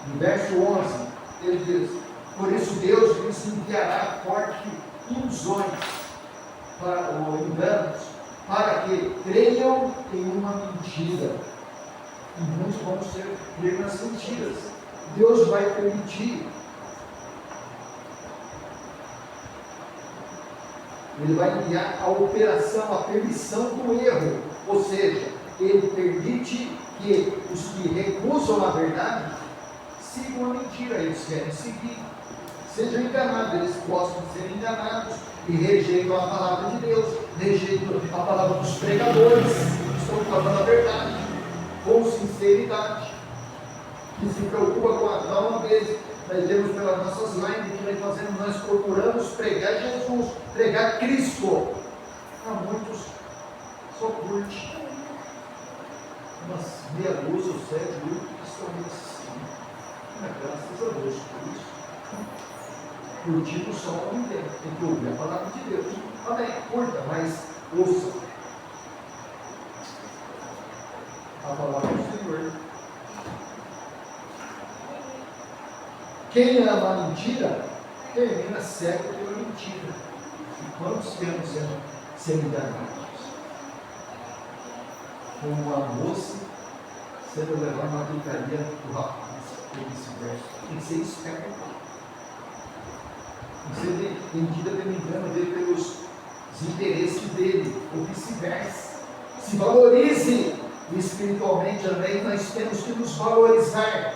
no verso 11, ele diz: por isso Deus lhes enviará fortes ilusões, ou enganos, para que creiam em uma mentira. E muitos vão crer nas mentiras. Deus vai permitir. Ele vai enviar a operação, a permissão do erro. Ou seja, ele permite que os que recusam a verdade sigam a mentira. Eles querem seguir, sejam enganados. Eles gostam de ser enganados e rejeitam a palavra de Deus, rejeitam a palavra dos pregadores que estão falando a verdade com sinceridade, que se preocupa com a alma deles. Nós vemos pelas nossas lives que nós fazemos, nós procuramos pregar Jesus, pregar Cristo. Há muitos só curte umas meia dúzia ou 7, 8 que estão assistindo. Graças a Deus por isso. Curtindo só o homem dele, tem que ouvir a palavra de Deus. Amém, curta, mas ouça a palavra do Senhor. Quem ama a mentira, termina cego pela mentira. E quantos temos sendo enganados? Como a moça sendo levada na brincadeira do rapaz, ou vice-versa. Tem que ser esperto. Você tem que ter engano dele pelos interesses dele, ou vice-versa. Se valorize espiritualmente também, nós temos que nos valorizar.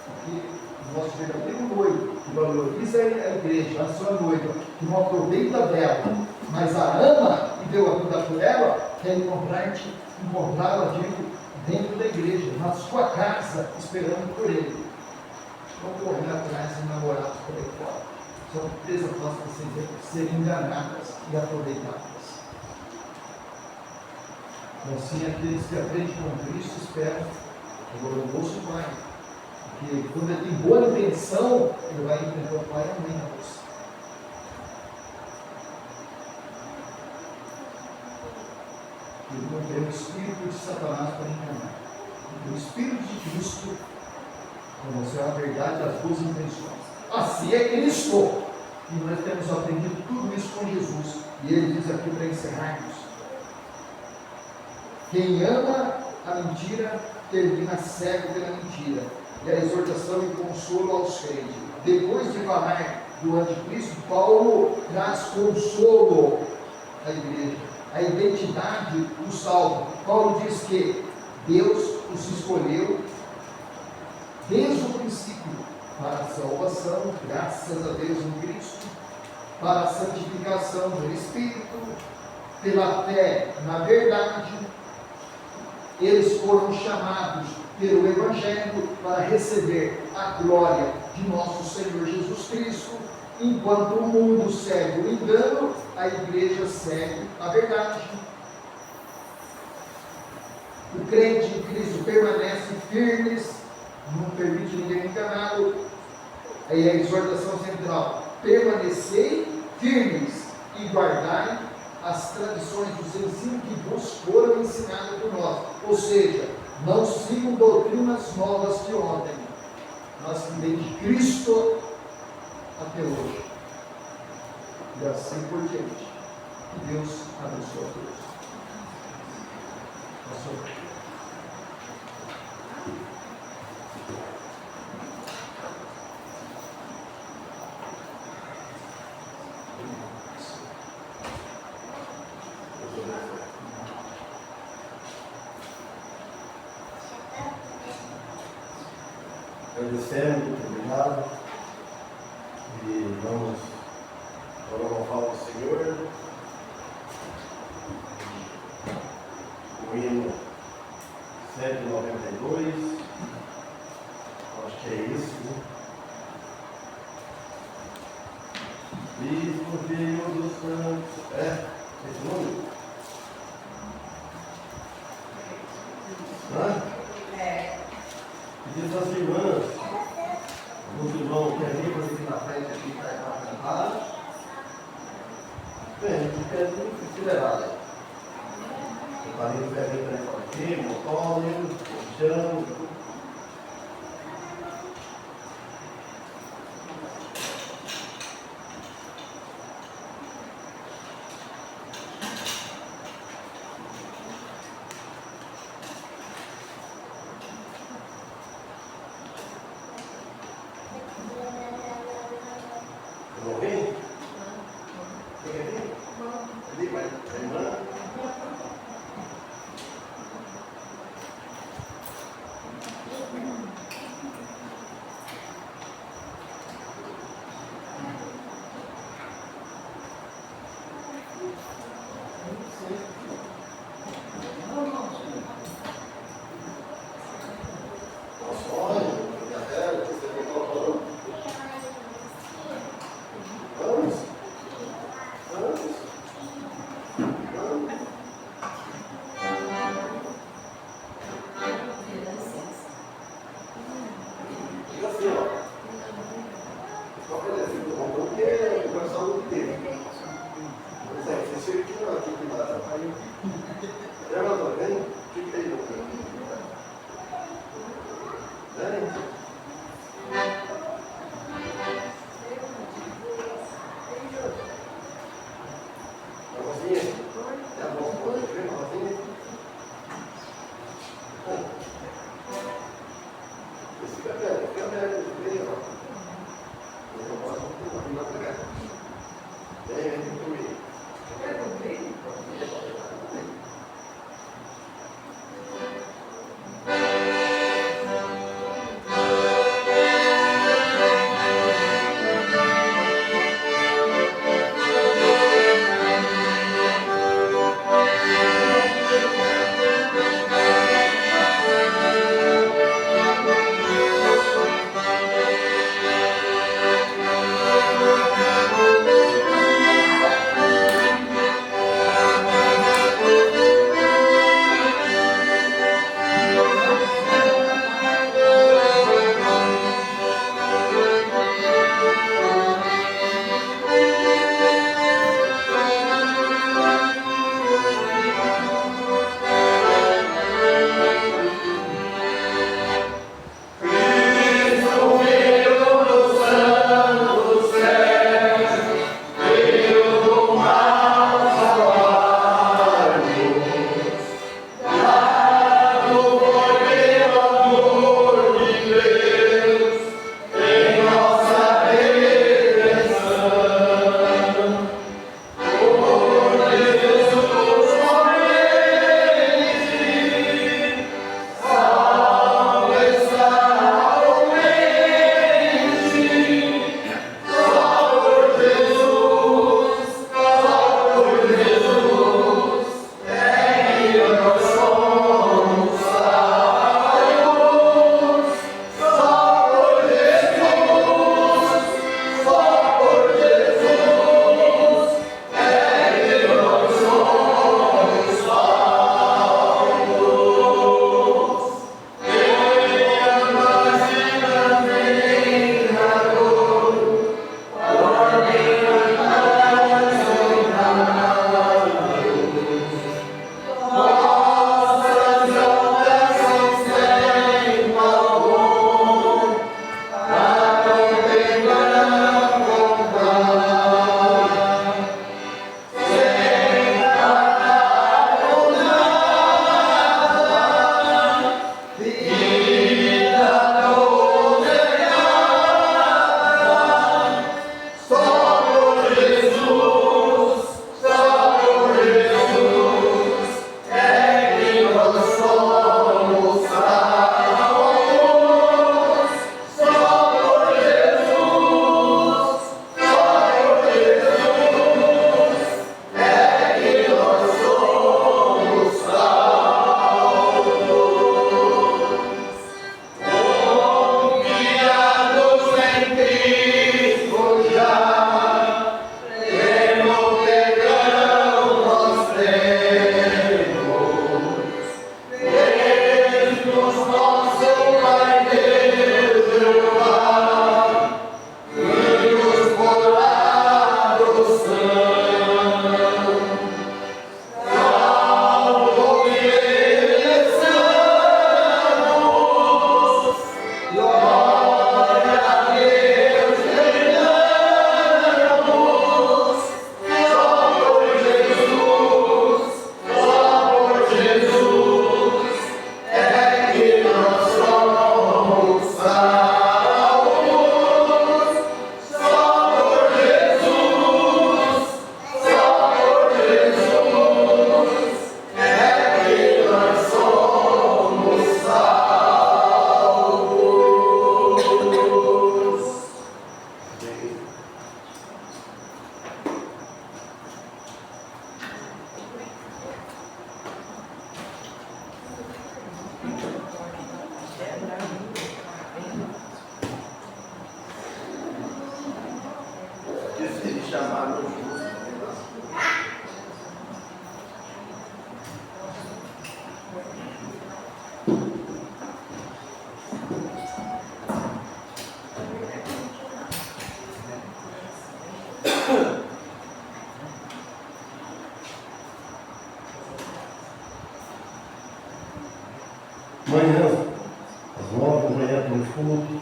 Porque o nosso verdadeiro noivo, que valoriza a igreja, a sua noiva, que não aproveita dela, mas a ama e deu a vida por ela, quer encontrá-la dentro da igreja, na sua casa, esperando por ele. Não correr atrás de namorados por aí fora. São presas para serem enganadas e aproveitadas. Assim, aqueles que aprendem com Cristo esperam agora o moço vai. Porque quando ele tem boa intenção, ele vai enfrentar o pai e a mãe na moça. Ele não tem o espírito de Satanás para enganar. O espírito de Cristo para mostrar a verdade das boas intenções. Assim é Cristo. E nós temos aprendido tudo isso com Jesus. E ele diz aqui para encerrarmos: quem ama a mentira termina cego pela mentira. E a exortação e consolo aos crentes. Depois de falar do anticristo, Paulo traz consolo à igreja, a identidade do salvo. Paulo diz que Deus os escolheu desde o princípio para a salvação, graças a Deus em Cristo, para a santificação do Espírito, pela fé na verdade. Eles foram chamados pelo Evangelho para receber a glória de nosso Senhor Jesus Cristo. Enquanto o mundo segue o engano, a igreja segue a verdade. O crente em Cristo permanece firmes, não permite ninguém enganá-lo. Aí a exortação central: permanecei firmes e guardai as tradições dos ensinos que vos foram ensinados por nós. Ou seja, não sigam doutrinas novas de ontem, mas que vem de Cristo, até hoje. E assim por diante. Que Deus abençoe a todos. Pastor. Agradecemos, muito obrigado. E vamos louvar o Senhor. O hino 192. Acho que é isso, né? Bispo Filho dos Santos. É? Esse nome? Hã? É. Pedir para as irmãs, alguns irmãos que querem vir aqui na frente, aqui para cantar. Bem, a gente quer se levar, né? O Parinho quer vir para aqui, o Antônio, o Cristiano. Não vem? Quem quer vir? Ali, vai. A irmã? Nossa, olha, minha velha, você tem falando. Vamos? Vamos? Vamos? Amanhã, às 9 da manhã, temos culto.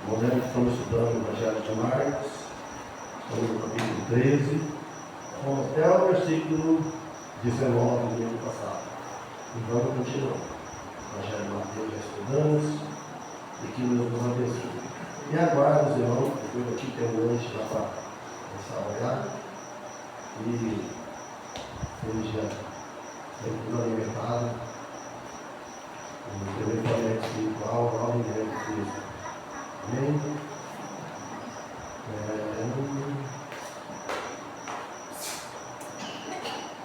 Amanhã estamos estudando o Evangelho de Marcos. Estamos no capítulo 13. Vamos até o versículo 19 do ano passado. E vamos continuar. O Evangelho de Mateus já estudamos. E que Deus nos abençoe. E aguardo os irmãos, depois aqui tem um lanche lá para começar a olhar. E seja tudo alimentado. O telefone espiritual, o nome de Cristo. Amém?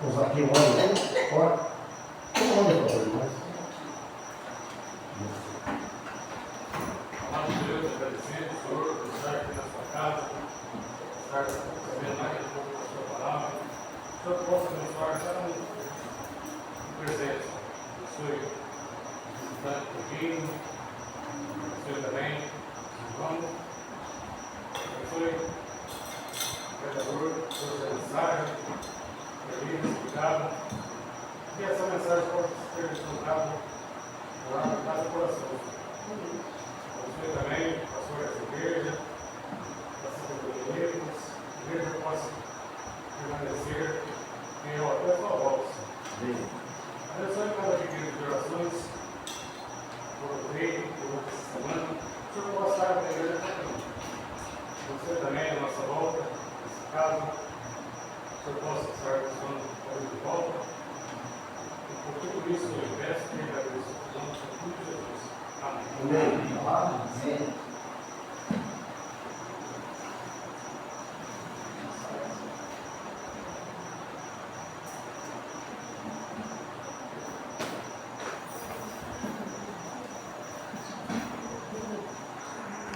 Vamos aqui, olha. Olha para os irmãos. Amado Deus, agradecendo, Senhor, por estar aqui na sua casa, por estar recebendo mais um pouco da sua palavra. Que o Senhor possa abençoar cada um com presença. Abençoe o visitante do reino, abençoe também o vamos. Abençoe o pregador, toda a mensagem, feliz, explicado. Que essa mensagem possa ser encontrada lá em cada coração. Abençoe também o pastor dessa igreja, da sabedoria de Deus, que a igreja possa permanecer em até a sua voz. Abençoe cada pedido de orações, por o treino, por essa semana. Que o Senhor possa estar com a igreja também. Você também, a nossa volta, nessa casa, que o Senhor possa estar com de volta. E por tudo isso eu peço e agradeço. Em nome de Jesus. Amém. Amém.